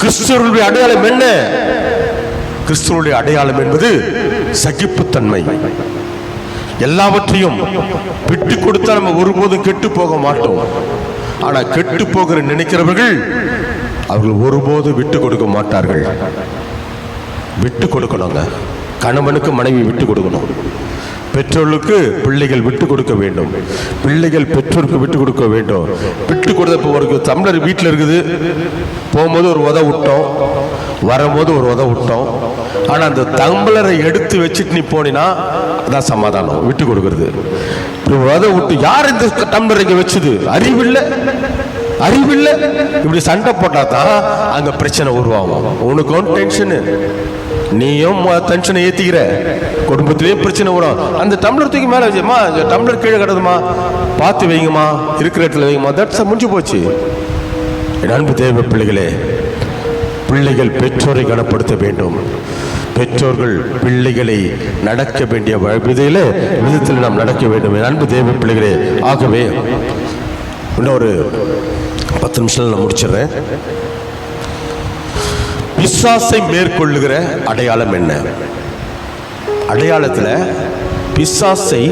கிறிஸ்துவனுடைய அடையாளம் என்ன? கிறிஸ்துவனுடைய அடையாளம் என்பது சகிப்புத்தன்மை. எல்லாவற்றையும் விட்டு கொடுத்தா நம்ம ஒருபோதும் கெட்டு போக மாட்டோம். ஆனா கெட்டு போகிற நினைக்கிறவர்கள் அவர்கள் ஒருபோதும் விட்டு கொடுக்க மாட்டார்கள். விட்டு கொடுக்கணுங்க. கணவனுக்கு மனைவி விட்டு கொடுக்கணும். பெற்றோர்களுக்கு பிள்ளைகள் விட்டு கொடுக்க வேண்டும். பிள்ளைகள் பெற்றோருக்கு விட்டு கொடுக்க வேண்டும். விட்டு கொடுத்த ஒரு டம்ளர் வீட்டில் இருக்குது, போகும்போது ஒரு உத விட்டோம், வரும்போது ஒரு உத விட்டோம். ஆனால் அந்த டம்ளரை எடுத்து வச்சுட்டு நீ போனீன்னா அதான் சமாதானம். விட்டு கொடுக்கறது. உத விட்டு யார் இந்த டம்ளர் இங்கே வச்சது? அறிவில்லை, அறிவில்லை. இப்படி சண்டை போட்டா தான் அங்கே பிரச்சனை உருவாகும். உனக்கும் டென்ஷனு, நீயும் டென்ஷனை ஏற்றிக்கிற, குடும்பத்திலேயே பிரச்சனை வரும். அந்த டம்ளர் தூக்கி மேலே வச்சுமா, டம்ளர் கீழே கிடதுமா, பார்த்து வைங்கம்மா, இருக்கிற இடத்துல வைங்கம்மா, தட்ஸ் முடிஞ்சு போச்சு. என் அன்பு தேவ பிள்ளைகளே, பிள்ளைகள் பெற்றோரை கனப்படுத்த வேண்டும். பெற்றோர்கள் பிள்ளைகளை நடக்க வேண்டிய விதத்தில் நாம் நடக்க வேண்டும். என் அன்பு தேவ பிள்ளைகளே, ஆகவே இன்னும் ஒரு 10 நிமிஷம் நான் முடிச்சிடுறேன். பிசாசை மேற்கொள்ளுகிற அடையாளம் என்ன? அடையாளத்தில் பிசாசை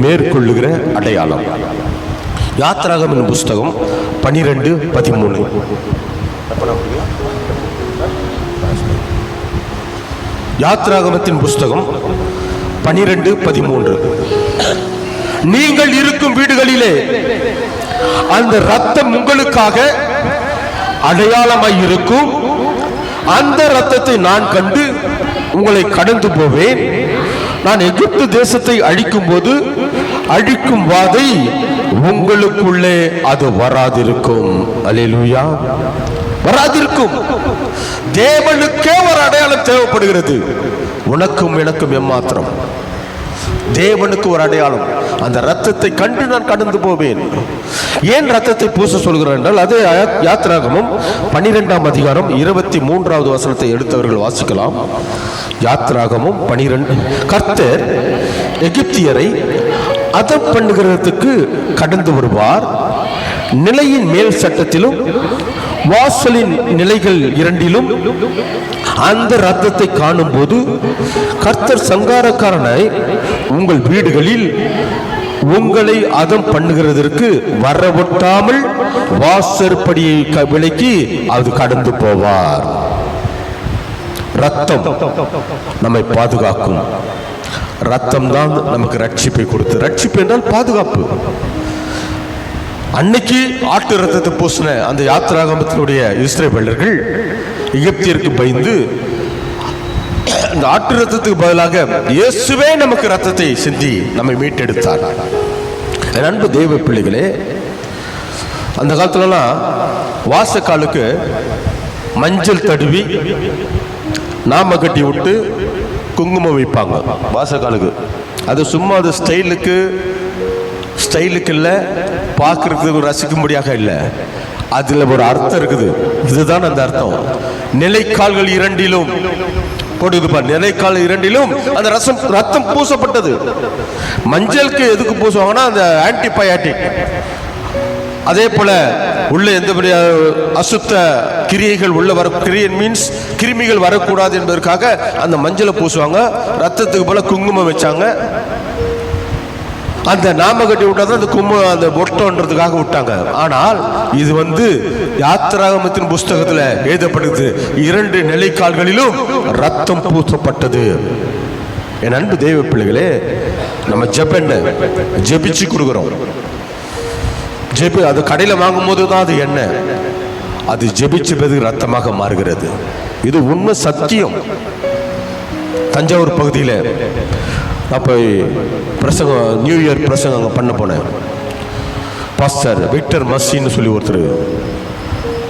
மேற்கொள்ளுகிற அடையாளம். யாத்ராகமம் புஸ்தகம் 12:13. யாத்ராகமத்தின் புஸ்தகம் 12:13. நீங்கள் இருக்கும் வீடுகளிலே அந்த இரத்தம் உங்களுக்காக அடையாளமாய் இருக்கும். அந்த இரத்தத்தை நான் கண்டு உங்களை கடந்து போவேன். நான் எகிப்து தேசத்தை அழிக்கும் போது அழிக்கும் வாதை உங்களுக்குள்ளே அது வராதிருக்கும். அல்லேலூயா. வராதிருக்கும். தேவனுக்கே ஒரு அடையாளம் தேவைப்படுகிறது. உனக்கும் எனக்கும் எம்மாத்திரம். தேவனுக்கு ஒரு அடையாளம். அந்த ரத்தத்தை கண்டு நான் கடந்து போவேன். ஏன் ரத்தத்தை பூச சொல்கிறேன் என்றால், அது யாத்ராகமம் 12ஆம் அதிகாரம் 23வது வசனத்தை எடுத்தவர்கள் வாசிக்கலாம். யாத்ராகமம் 12. கர்த்தர் எகிப்தியரை அதம் பண்ணுகிறதுக்கு கடந்து வருவார். நிலையின் மேல் சட்டத்திலும் வாசலின் நிலைகள் இரண்டிலும் அந்த ரத்தத்தை காணும் போது கர்த்தர் சங்காரக்காரனை உங்கள் வீடுகளில் உங்களை அதம் பண்ணுகிறதற்கு வரவிட்டாமல் வாசற்படியை விலக்கி அது கடந்து போவார். ரத்தம் நம்மை பாதுகாக்கும். ரத்தம் தான் நமக்கு ரட்சிப்பை கொடுத்து. ரட்சிப்பு என்றால் பாதுகாப்பு. அன்னைக்கு ஆட்டு ரத்தத்தை பூசின அந்த யாத்ராகமத்தினுடைய இஸ்ரவேலர்கள் எகிப்தியருக்கு பயந்து அந்த ஆட்டு ரத்தத்துக்கு பதிலாக இயேசுவே நமக்கு ரத்தத்தை சிந்தி நம்மை மீட்டெடுத்தார். என் அன்பு தெய்வ பிள்ளைகளே, அந்த காலத்துலலாம் வாசக்காலுக்கு மஞ்சள் தடுவி நாம கட்டி விட்டு குங்குமம் வைப்பாங்க வாசக்காலுக்கு. அது சும்மா அது ஸ்டைலுக்கு இல்லை, பார்க்கறதுக்கு ரசிக்கும்படியாக இல்லை. அதில் ஒரு அர்த்தம் இருக்குது. இதுதான் அந்த அர்த்தம். நிலைக்கால்கள் இரண்டிலும் போடுதுப்பா, நிலைக்கால் இரண்டிலும் அந்த ரத்தம் பூசப்பட்டது. மஞ்சளுக்கு எதுக்கு பூசுவாங்கன்னா அந்த ஆன்டிபயாட்டிக். அதே போல உள்ள எந்த அசுத்த கிரியைகள் உள்ள மீன்ஸ் கிருமிகள் வரக்கூடாது என்பதற்காக அந்த மஞ்சளை பூசுவாங்க. ரத்தத்துக்கு போல குங்குமம் வச்சாங்க. அந்த நாம கட்டி விட்டாதான் அந்த அந்த ஒட்டன்றதுக்காக விட்டாங்க. ஆனால் இது யாத்ராகமத்தின் புஸ்தகத்தில் எழுதப்படுது. 2 நிலைக்கால்களிலும் ரத்தம் பூசப்பட்டது. என் அன்பு தெய்வ பிள்ளைகளே, நம்ம ஜெபிச்சு கொடுக்குறோம். அது கடையில் வாங்கும் போது தான் அது என்ன, அது ஜெபிச்சு பிறகு ரத்தமாக மாறுகிறது. இது உண்மை, சத்தியம். தஞ்சாவூர் பகுதியில் அப்போ பிரசங்கம், நியூ இயர் பிரசங்கம் அங்கே பண்ண போனேன். பாஸ்டர் விக்டர் மஸ்ஸின்னு சொல்லி ஒருத்தர்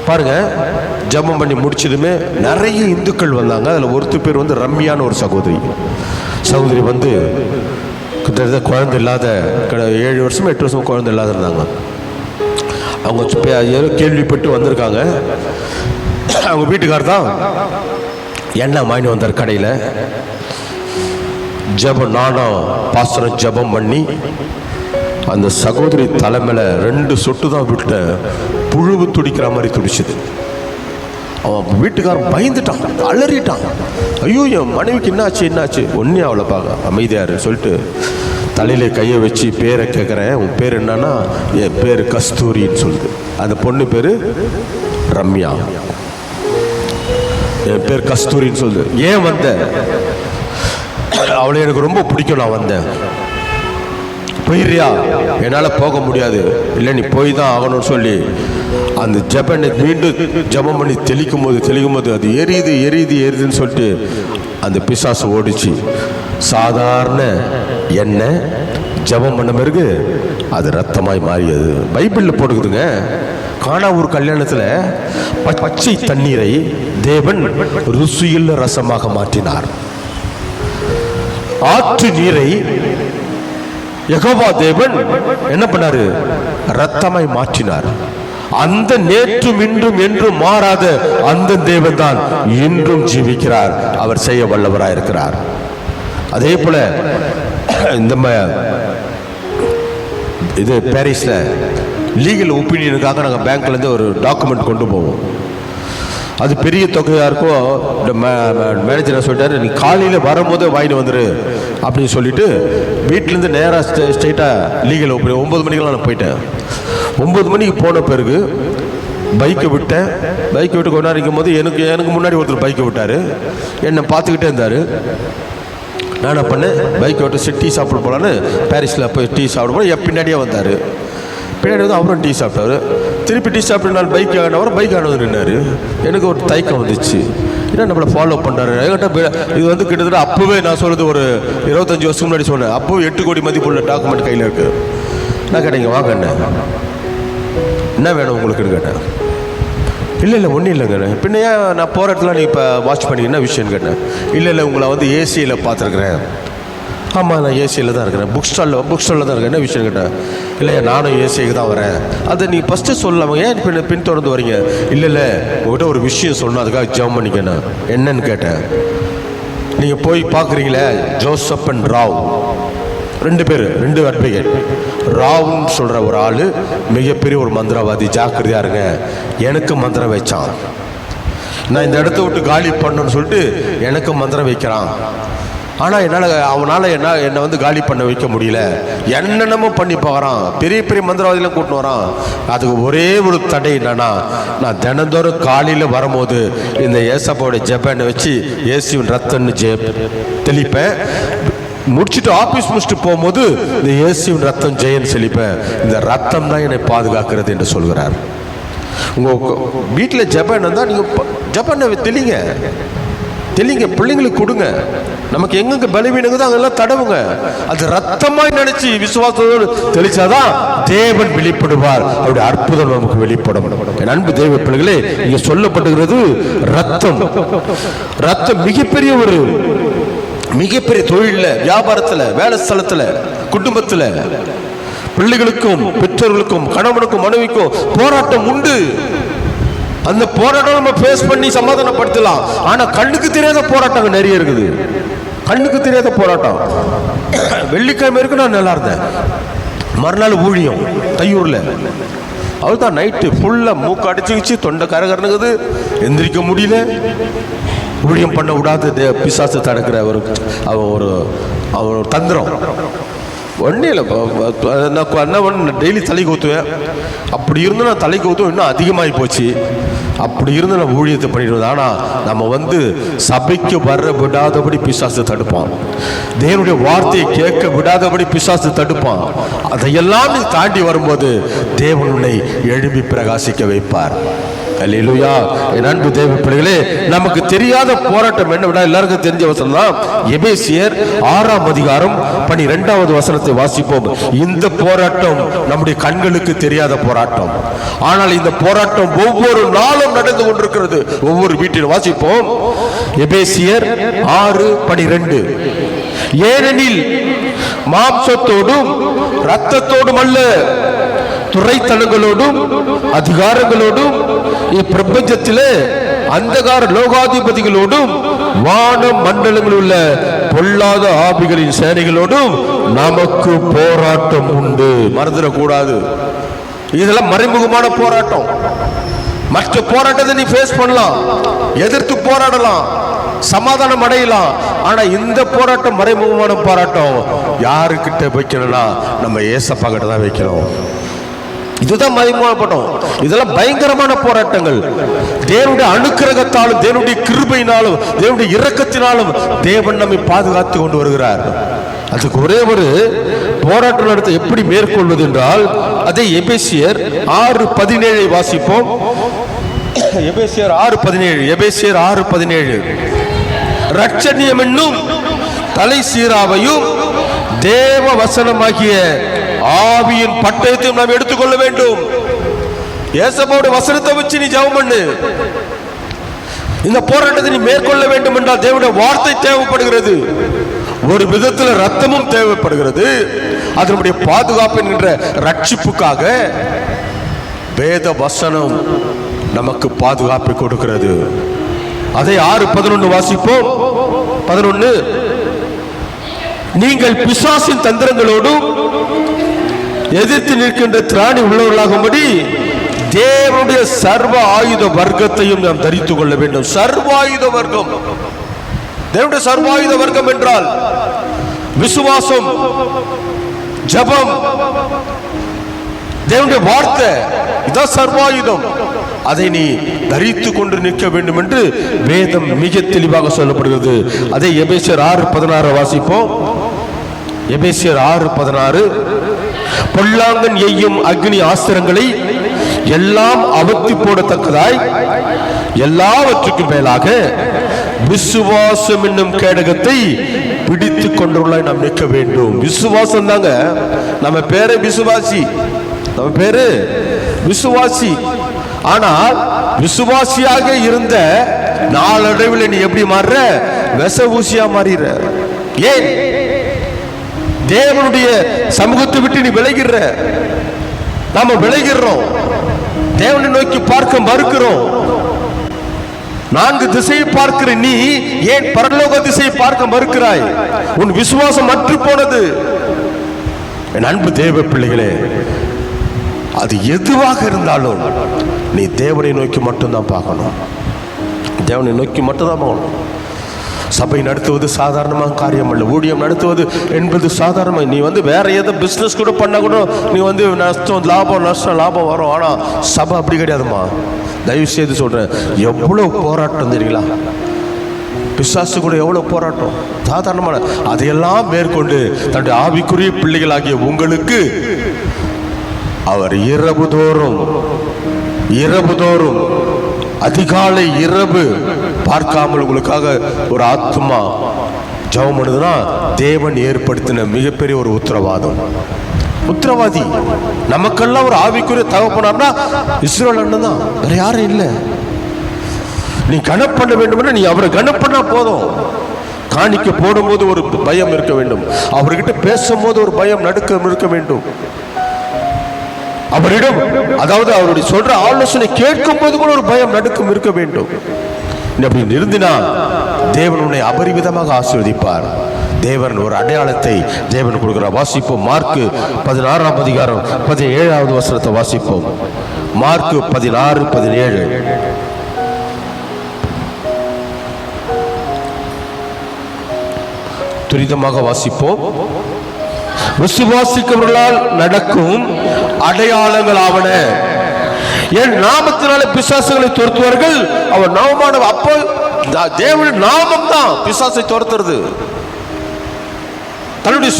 பாருங்க, ஜெபம் பண்ணி முடிச்சதுமே நிறைய இந்துக்கள் வந்தாங்க. அதில் ஒருத்தர் பேர் ரம்யான்னு ஒரு சகோதரி கிட்டத்தட்ட குழந்தை இல்லாத 7 வருஷம் 8 வருஷம் குழந்தை இல்லாத இருந்தாங்க. அவங்க கேள்விப்பட்டு வந்திருக்காங்க. அவங்க வீட்டுக்காரர் தான் எண்ணெய் வாங்கிட்டு வந்தார் கடையில். ஜெபம், நானும் பாஸ்டரும் ஜெபம் பண்ணி அந்த சகோதரி தலைமையில் 2 சொட்டு தான் விட்ட. புழுவு துடிக்கிற மாதிரி துடிச்சுது. அவன் வீட்டுக்காரன் பயந்துட்டான், அலறிட்டான். ஐயோ என் மனைவிக்கு என்னாச்சு? ஒன்னே அவளை பார்க்க அமைதியாரு சொல்லிட்டு தலையில கையை வச்சு பேரை கேட்குறேன், உன் பேர் என்னன்னா, என் பேர் கஸ்தூரின்னு சொல்லுது. அந்த பொண்ணு பேரு ரம்யா. என் பேர் கஸ்தூரின்னு சொல்லுது. ஏன் வந்த? அவளை எனக்கு ரொம்ப பிடிக்கும், நான் வந்தேன். போயிடுறியா? என்னால் போக முடியாது. இல்லை நீ போய் தான் ஆகணும்னு சொல்லி அந்த ஜபனை மீண்டும் ஜபம் பண்ணி தெளிக்கும் போது அது எரியுதுன்னு சொல்லிட்டு அந்த பிசாசு ஓடிச்சு. சாதாரண எண்ணெய் ஜபம் பண்ண பிறகு அது ரத்தமாய் மாறியது. பைபிளில் போட்டுக்குதுங்க. கானா ஒரு கல்யாணத்தில் பச்சை தண்ணீரை தேவன் ருசியுள்ள ரசமாக மாற்றினார். ஆற்று நீரை யெகோவா தேவன் என்ன பண்ணாரு? ரத்தமாய் மாற்றினார். அந்த நேற்றும் இன்றும் என்றும் மாறாத அந்த தேவன் தான் இன்றும் ஜீவிக்கிறார். அவர் செய்ய வல்லவராய் இருக்கிறார். அதே போல இந்த இது பாரிஸ்ல லீகல் ஒப்பீனியனுக்காக நாங்கள் பேங்க்ல இருந்து ஒரு டாக்குமெண்ட் கொண்டு போவோம். அது பெரிய தொகையாக இருக்கும். மேனேஜர் சொல்லிட்டாரு, நீ காலையில் வரும்போதே வாங்கிட்டு வந்துரு அப்படின்னு சொல்லிட்டு வீட்டிலேருந்து நேராக ஸ்ட்ரெயிட்டாக லீகல் ஒப்பீனியன் 9 மணிக்கெல்லாம் நான் போயிட்டேன். 9 மணிக்கு போன பிறகு பைக்கை விட்டேன். பைக்கை விட்டு கொஞ்ச நேரம் இருக்கும் போது எனக்கு முன்னாடி ஒருத்தர் பைக்கை விட்டார். என்னை பார்த்துக்கிட்டே இருந்தார். நான் என்ன பண்ணேன், பைக்கை விட்டு டீ சாப்பிட போகலான்னு பாரிஸில் போய் டீ சாப்பிட போல என் பின்னாடியே வந்தார். பின்னாடி வந்து அவரும் டீ சாப்பிட்டாரு. திருப்பி டீ சாப்பிட்டு நான் பைக் ஆனவர் பைக் ஆனவர் நின்னார். எனக்கு ஒரு தயக்கம் வந்துச்சு, ஏன்னா நம்மளை ஃபாலோ பண்ணுறாரு. இது வந்து கிட்டத்தட்ட அப்போவே நான் சொல்கிறது ஒரு 25 வருஷம் முன்னாடி சொன்னேன். அப்போ 8 கோடி மதிப்புள்ள டாக்குமெண்ட் கையில் இருக்கு. நான் கேட்டேன், இங்கே வாங்க என்ன வேணும் உங்களுக்குன்னு கேட்டேன். இல்லை ஒன்றும் இல்லைங்க. பின்ன ஏன் நான் போகிற இடத்துல நீ இப்போ வாட்ச் பண்ணி என்ன விஷயம்னு கேட்டேன். இல்லை உங்களை வந்து ஏசியில் பார்த்துருக்குறேன். ஆமாம் நான் ஏசியில் தான் இருக்கிறேன். புக் ஸ்டாலில் தான் இருக்கேன். என்ன விஷயம் கேட்டேன். இல்லை நானும் ஏசிக்கு தான் வரேன். அதை நீ ஃபஸ்ட்டு சொல்லாமல் ஏன் பின் தொடர்ந்து வரீங்க? இல்லை உங்கள்கிட்ட ஒரு விஷயம் சொல்லணும், அதுக்காக ஜெபம் பண்ணிக்கணும். என்னன்னு கேட்டேன். நீங்கள் போய் பார்க்குறீங்களே ஜோசப் அண்ட் ராவ், 2 பேர், 2 அட்வொகேட். ராவ்னு சொல்கிற ஒரு ஆள் மிகப்பெரிய ஒரு மந்திரவாதி, ஜாக்கிரதையாக இருங்க. எனக்கு மந்திரம் வச்சான். நான் இந்த இடத்த விட்டு காலி பண்ணணும்னு சொல்லிட்டு எனக்கு மந்திரம் வைக்கிறான். ஆனால் அவனால் என்னை வந்து காலி பண்ண வைக்க முடியல. என்னென்னமோ பண்ணி பார்க்குறான். பெரிய மந்திரவாதிலாம் கூட்டின்னு வரான். அதுக்கு ஒரே ஒரு தடை என்னன்னா, நான் தினந்தோறும் காலையில் வரும்போது இந்த ஏசப்பாவோட ஜெபனை வச்சு இயேசுவின் ரத்தம்னு தெளிப்பேன். முடிச்சுட்டு ஆஃபீஸ் முடிச்சுட்டு போகும்போது இந்த இயேசுவின் ரத்தம் ஜெயன்னு செழிப்பேன். இந்த ரத்தம் தான் என்னை பாதுகாக்கிறது என்று சொல்கிறார். உங்கள் வீட்டில் ஜெபன் இருந்தால் நீங்கள் ஜெபனை தெளிங்க, பிள்ளைங்களுக்கு கொடுங்க. நமக்கு எங்கெங்க பலவீனங்குதோ அங்கெல்லாம் தடவுங்க. அது ரத்தமாய் நினைச்சு விசுவாசத்தோடு தெளிச்சாதான் தேவன் வெளிப்படுவார். அவருடைய அற்புதம் நமக்கு வெளிப்படும். என் அன்பு தேவ பிள்ளைகளே, இங்க சொல்லப்பட்டுகிறது ரத்தம் மிகப்பெரிய தொழில, வியாபாரத்துல, வேலை ஸ்தலத்துல, குடும்பத்துல, பிள்ளைகளுக்கும் பெற்றோர்களுக்கும் கணவனுக்கும் மனைவிக்கும் போராட்டம் உண்டு. அந்த போராட்டம் நம்ம ஃபேஸ் பண்ணி சமாதானப்படுத்தலாம். ஆனா கண்ணுக்கு தெரியாத போராட்டம் நிறைய இருக்குது. கண்ணுக்கு தெரியாத போராட்டம். வெள்ளிக்கிழமை வரைக்கும் நான் நல்லா இருந்தேன். மறுநாள் ஊழியம் தையூர்ல. அவள் தான் நைட்டு ஃபுல்லா மூக்கு அடிச்சுக்கிச்சு, தொண்டை கரகரனுக்குது, எந்திரிக்க முடியல. ஊழியம் பண்ண விடாது பிசாசு தடுக்கிற ஒரு தந்திரம். ஒன்றும் இல்லை, நான் டெய்லி தலைக்கு ஊற்றுவேன். அப்படி இருந்து நான் தலைக்கு ஊற்றுவேன், இன்னும் அதிகமாகி போச்சு. அப்படி இருந்து நான் ஊழியத்தை பண்ணிட்டு இருந்தேன். ஆனால் நம்ம வந்து சபைக்கு வர விடாதபடி பிசாசு தடுப்பான். தேவனுடைய வார்த்தையை கேட்க விடாதபடி பிசாசு தடுப்பான். அதையெல்லாம் நீ தாண்டி வரும்போது தேவன் உன்னை எழுப்பி பிரகாசிக்க வைப்பார். அல்லேலூயா. என் அன்பு தேவ பிள்ளைகளே, நமக்கு தெரியாத போராட்டம் என்ன விட எல்லாருக்கும் தெரிஞ்ச வசனம் தான் எபேசியர் 6ஆம் அதிகாரம் 12வது வசனத்தை வாசிப்போம். இந்த போராட்டம் நம்முடைய கண்களுக்கு தெரியாத போராட்டம். ஆனால் இந்த போராட்டம் ஒவ்வொரு நாளும் நடந்து கொண்டிருக்கிறது. ஒவ்வொரு வீட்டிலும் வாசிப்போம். எபேசியர் 6:12. ஏனெனில் மாம்சத்தோடும் இரத்தத்தோடும் அல்ல, துரைத்தனங்களோடும் அதிகாரங்களோடும் இப்பிரபஞ்சத்திலே அந்தகார லோகாதிபதிகளோடும் வான மண்டலங்களில் உள்ள பொல்லாத ஆவிகளின் சேனைகளோடும் நமக்கு போராட்டம் உண்டு. மறந்துடக்கூடாது. இதெல்லாம் மறைமுகமான போராட்டம். மற்ற போராட்டத்தை நீ ஃபேஸ் பண்ணலாம், எதிர்த்து போராடலாம், சமாதானம் அடையலாம். ஆனா இந்த போராட்டம் மறைமுகமான போராட்டம். யாருக்கிட்ட வைக்கணும்னா நம்ம ஏசப்பா கிட்ட தான் வைக்கணும். இதுதான் மறைமுகமான போராட்டம். இதெல்லாம் பயங்கரமான போராட்டங்கள். தேவனுடைய அனுக்கிரகத்தாலும் தேவனுடைய கிருபையினாலும் தேவனுடைய இரக்கத்தினாலும் தேவன் நம்மை பாதுகாத்து கொண்டு வருகிறார். அதுக்கு ஒரே ஒரு போராட்டம் நடத்த எப்படி மேற்கொள்வது என்றால் அதை எபேசியர் 6:17 வாசிப்போம். எபேசியர் 6:17 ரட்சணியம் என்னும் தலை சீராவையும் தேவ வசனமாகிய ஆவியின் பட்டயத்தையும் நாம் எடுத்துக்கொள்ள வேண்டும். ஏசப்பாவுடைய வசனத்தை வச்சு நீ ஜெபம் பண்ணு. இந்த போராட்டத்தை நீ மேற்கொள்ள வேண்டும் என்றால் தேவனுடைய வார்த்தை தேவைப்படுகிறது. ஒரு விதத்தில் ரத்தமும் தேவைப்படுகிறது. அதனுடைய பாதுகாப்பு என்கின்ற ரட்சிப்புக்காக வேத வசனம் நமக்கு பாதுகாப்பை கொடுக்கிறது. அதை 6:11 வாசிப்போம். 11 நீங்கள் பிசாசின் தந்திரங்களோடும் எதிர்த்து நிற்கின்ற திராணி உள்ளவர்களாகும்படி தேவனுடைய சர்வ ஆயுத வர்க்கத்தையும் நாம் தரித்துக் கொள்ள வேண்டும். சர்வ ஆயுத வர்க்கம், தேவனுடைய சர்வ ஆயுத வர்க்கம் என்றால் விசுவாசம், ஜெபம், தேவனுடைய வார்த்தை, இதான் சர்வாயுதம். அதை நீ தரித்து கொண்டு நிற்க வேண்டும் என்று வேதம் மிக தெளிவாக சொல்லப்படுகிறது. அதை எபேசியர் 6:16 வாசிப்போம். எபேசியர் 6:16 பொல்லாங்கன் எய்யும் அக்னி ஆஸ்திரங்களை எல்லாம் அவுத்தி போடத்தக்கதாய் எல்லாவற்றுக்கும் மேலாக விசுவாசம் என்னும் கேடகத்தை பிடித்து கொண்டுள்ள நாம் நிற்க வேண்டும். விசுவாசம் தாங்க நம்ம பேரு விசுவாசி, நம்ம பேரு விசுவாசி. ஆனால் விசுவாசியாக இருந்த நாளடைவில் நீ எப்படி மாறுற? விச ஊசியா மாறிற. ஏன்? தேவனுடைய சமூகத்தை விட்டு நீ விலகிற. நாம விலகிறோம், தேவனை நோக்கி பார்க்க மறுக்கிறோம். 4 திசையை பார்க்கிற நீ ஏன் பரலோக திசையை பார்க்க மறுக்கிறாய்? உன் விசுவாசம் மற்று போனது. என் அன்பு தேவ பிள்ளைகளே, அது எதுவாக இருந்தாலும் நீ தேவனை நோக்கி மட்டும்தான் பார்க்கணும். தேவனை நோக்கி மட்டும்தான் பார்க்கணும். சபை நடத்துவது சாதாரணமாக காரியம் அல்ல. ஊழியம் நடத்துவது என்பது சாதாரணமாக. நீ வேற ஏதோ பிஸ்னஸ் கூட பண்ண கூட நீ நஷ்டம் லாபம் நஷ்டம் லாபம் வரும். ஆனால் சபை அப்படி கிடையாதுமா. தயவு செய்து சொல்றேன், எவ்வளோ போராட்டம் தெரியுங்களா? பிசாசு கூட எவ்வளவு போராட்டம் சாதாரணமான. அதையெல்லாம் மேற்கொண்டு தன்னுடைய ஆவிக்குரிய பிள்ளைகளாகிய உங்களுக்கு அவர் இரவு தோறும் அதிகாலை இரவு பார்க்காமல் உங்களுக்காக ஒரு ஆத்மா ஜெபம் பண்ணுதுன்னா தேவன் ஏற்படுத்தின மிகப்பெரிய ஒரு உத்தரவாதி. நமக்கெல்லாம் ஒரு ஆவிக்குரிய தகப்பனார்னா இஸ்ரவேல் அண்ணன் தான், வேற யாரும் இல்லை. நீ கணக்கு பண்ண வேண்டும், நீ அவரை கணக்கு பண்ணா போதும். காணிக்க போடும்போது ஒரு பயம் இருக்க வேண்டும், அவர்கிட்ட பேசும்போது ஒரு பயம் நடுக்கம் இருக்க வேண்டும், அவரிடம் அதாவது அவருடைய சொல்ற ஆலோசனை கேட்கும் போது கூட ஒரு பயம் நடுக்கம் இருக்க வேண்டும். அப்படி நிறுத்தினா தேவன் உன்னை அபரிவிதமாக ஆசீர்வதிப்பார். தேவன் ஒரு அடையாளத்தை தேவன் கொடுக்கிறார். வாசிப்போம். மார்க்கு 16ஆம் அதிகாரம் 17வது வசனத்தை வாசிப்போம். மார்க்கு 16:17. துரிதமாக வாசிப்போம். விசுவாசிக்கிறவர்களால் நடக்கும் அடையாளங்கள் ஆவன. என் நாமத்தினாலே பிசாசுகளை துரத்துவார்கள். அவர் நாமமான அப்போ தேவனுடைய நாமம் தான் பிசாசை துரத்துறது. தன்னுடைய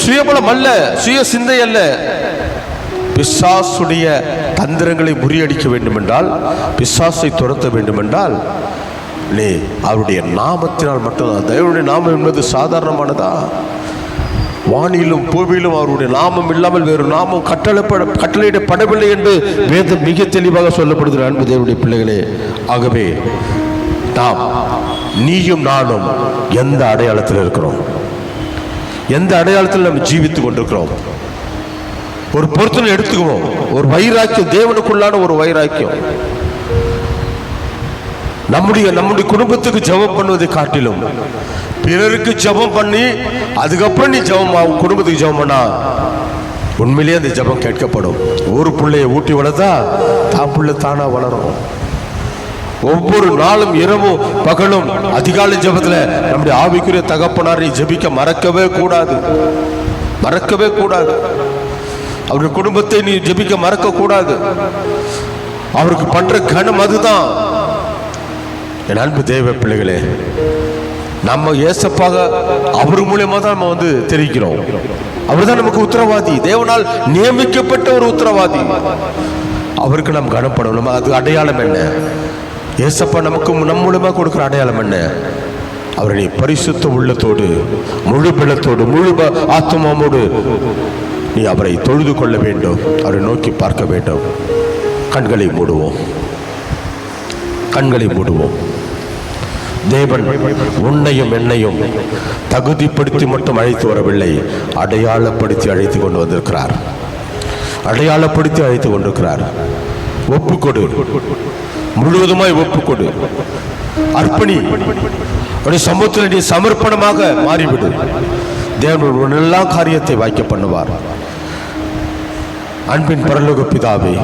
சுயபலம் அல்ல, சுய சிந்தை அல்ல. பிசாசுடைய தந்திரங்களை முறியடிக்க வேண்டும் என்றால், பிசாசை துரத்த வேண்டும் என்றால் நீ அவருடைய நாமத்தினால் மட்டும்தான். தேவனுடைய நாமம் என்பது சாதாரணமானதா? வானிலும் பூமியிலும் அவருடைய நாமம் இல்லாமல் வேறு நாமம் கட்டளையிடப்படவில்லை என்று வேதம் மிக தெளிவாக சொல்லப்படுகிற அன்பு தேவனுடைய பிள்ளைகளே. ஆகவே நாம் நீயும் நானும் எந்த அடையாளத்தில் இருக்கிறோம்? எந்த அடையாளத்தில் நம்ம ஜீவித்துக் கொண்டிருக்கிறோம்? ஒரு பொருத்தனை எடுத்துக்குவோம். ஒரு வைராக்கியம், தேவனுக்குள்ளான ஒரு வைராக்கியம். நம்முடைய குடும்பத்துக்கு ஜெபம் பண்ணுவதை காட்டிலும் பிறருக்கு ஜெபம் பண்ணி அதுக்கப்புறம் நீ குடும்பத்துக்கு ஜெபம் பண்ணா உண்மையிலேயே அந்த ஜெபம் கேட்கப்படும். ஒரு பிள்ளையை ஊட்டி வளர்த்தா தான் பிள்ளை தானா வளரும். ஒவ்வொரு நாளும் இரவும் பகலும் அதிகாலை ஜெபத்துல நம்முடைய ஆவிக்குரிய தகப்பனாரை ஜெபிக்க மறக்கவே கூடாது, மறக்கவே கூடாது. அவருடைய குடும்பத்தை நீ ஜெபிக்க மறக்க கூடாது. அவருக்கு பண்ற கணம் அதுதான். என் அன்பு தேவ பிள்ளைகளே, நம்ம ஏசப்பாக அவர் மூலியமா தான் நம்ம தெரிவிக்கிறோம். அவர் தான் நமக்கு உத்தரவாதி, தேவனால் நியமிக்கப்பட்ட ஒரு உத்தரவாதி. அவருக்கு நாம் கனப்படணும். அது அடையாளம் என்ன? ஏசப்பா நமக்கு நம் மூலமா கொடுக்கிற அடையாளம் என்ன? அவரை பரிசுத்த உள்ளத்தோடு, முழு பலத்தோடு, முழு ஆத்மாவோடு நீ அவரை தொழுது கொள்ள வேண்டும், அவரை நோக்கி பார்க்க வேண்டும். கண்களை மூடுவோம், கண்களை மூடுவோம். தேவன் உன்னையும் என்னையும் தகுதிப்படுத்தி மட்டும் அழைத்து வரவில்லை, அடையாளப்படுத்தி அழைத்து கொண்டு வந்திருக்கிறார். அடையாளப்படுத்தி அழைத்து கொண்டிருக்கிறார். ஒப்புக்கொடு, முழுவதுமாய் ஒப்புக்கொடு, அர்ப்பணி. சமூகத்தில் நீ சமர்ப்பணமாக மாறிவிடு. தேவன் எல்லா காரியத்தை வாய்க்க பண்ணுவார். அன்பின் பரலோக பிதாவே,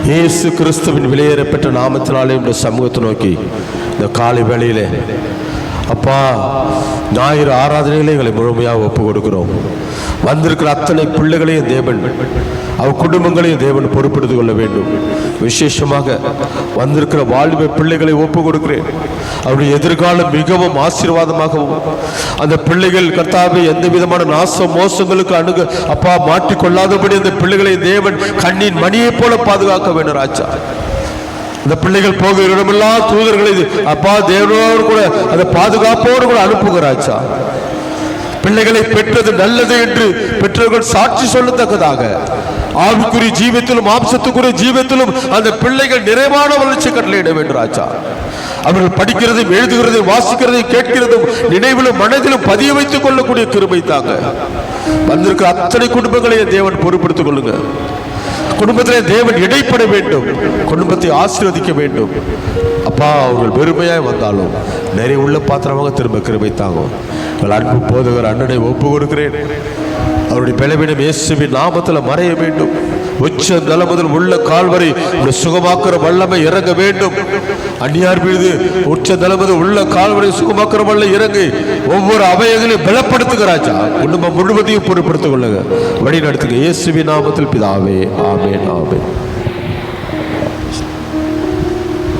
இயேசு கிறிஸ்துவின் விலையேறப்பெற்ற நாமத்தினாலே இந்த சமூகத்தை நோக்கி இந்த காலை வேளையிலே அப்பா ஞாயிறு ஆராதனைகளை எங்களை முழுமையாக ஒப்பு கொடுக்கிறோம். வந்திருக்கிற அத்தனை பிள்ளைகளையும் தேவன், அவர் குடும்பங்களையும் தேவன் பொறுப்பெடுத்துக் கொள்ள வேண்டும். விசேஷமாக வந்திருக்கிற வாலிப பிள்ளைகளை ஒப்பு கொடுக்கிறேன். அவருடைய எதிர்காலம் மிகவும் ஆசீர்வாதமாகவும், அந்த பிள்ளைகள் கர்த்தாவே எந்த விதமான நாச மோசங்களுக்கு அப்பா மாட்டிக்கொள்ளாதபடி அந்த பிள்ளைகளை தேவன் கண்ணின் மணியை போல பாதுகாக்க வேண்டும் ராஜா. இந்த பிள்ளைகள் போகிற இடமெல்லாம் தூதர்களை அப்பா தேவனோடு கூட அந்த பாதுகாப்போடு கூட அனுப்புகிறாச்சா. பிள்ளைகளை பெற்றது நல்லது என்று பெற்றோர்கள் சாட்சி சொல்லத்தக்கதாக ஆவிக்குரிய ஜீவத்திலும் மாம்சத்துக்குரிய ஜீவத்திலும் அந்த பிள்ளைகள் நிறைவான வளர்ச்சி கட்டளையிட வேண்டும் ராஜா. அவர்கள் படிக்கிறதையும் எழுதுகிறதையும் வாசிக்கிறதையும் கேட்கிறதும் நினைவிலும் மனதிலும் பதிய வைத்துக் கொள்ளக்கூடிய கிருபை தாங்க. வந்திருக்கிற அத்தனை குடும்பங்களையும் தேவன் பொறுப்படுத்திக் கொள்ளுங்க. குடும்பத்திலே தேவன் இடைப்பட வேண்டும், குடும்பத்தை ஆசீர்வதிக்க வேண்டும். அப்பா அவர்கள் பெருமையாய் வந்தாலும் நிறைய உள்ள பாத்திரமாக திரும்ப கிருபை தாங்கும். அன்பு போதுகிற அண்ணனை ஒப்பு கொடுக்கிறேன். அவருடைய பலவீனம் இயேசுவின் நாமத்தில் மறைய வேண்டும். உச்ச நல முதல் உள்ள கால் வரை சுகமாக்குற வல்லமை இறங்க வேண்டும். அந்நியார் மீது உச்ச நல முதல் உள்ள கால் வரை சுகமாக்குற வல்ல இறங்கி ஒவ்வொரு அவயங்களையும் பலப்படுத்துகிறாச்சா. குடும்பம் முழுவதையும் பொறுப்படுத்திக் கொள்ளுங்க, வழி நடத்துங்க. இயேசுவின் நாமத்தில் பிதாவே, ஆமென், ஆமென்.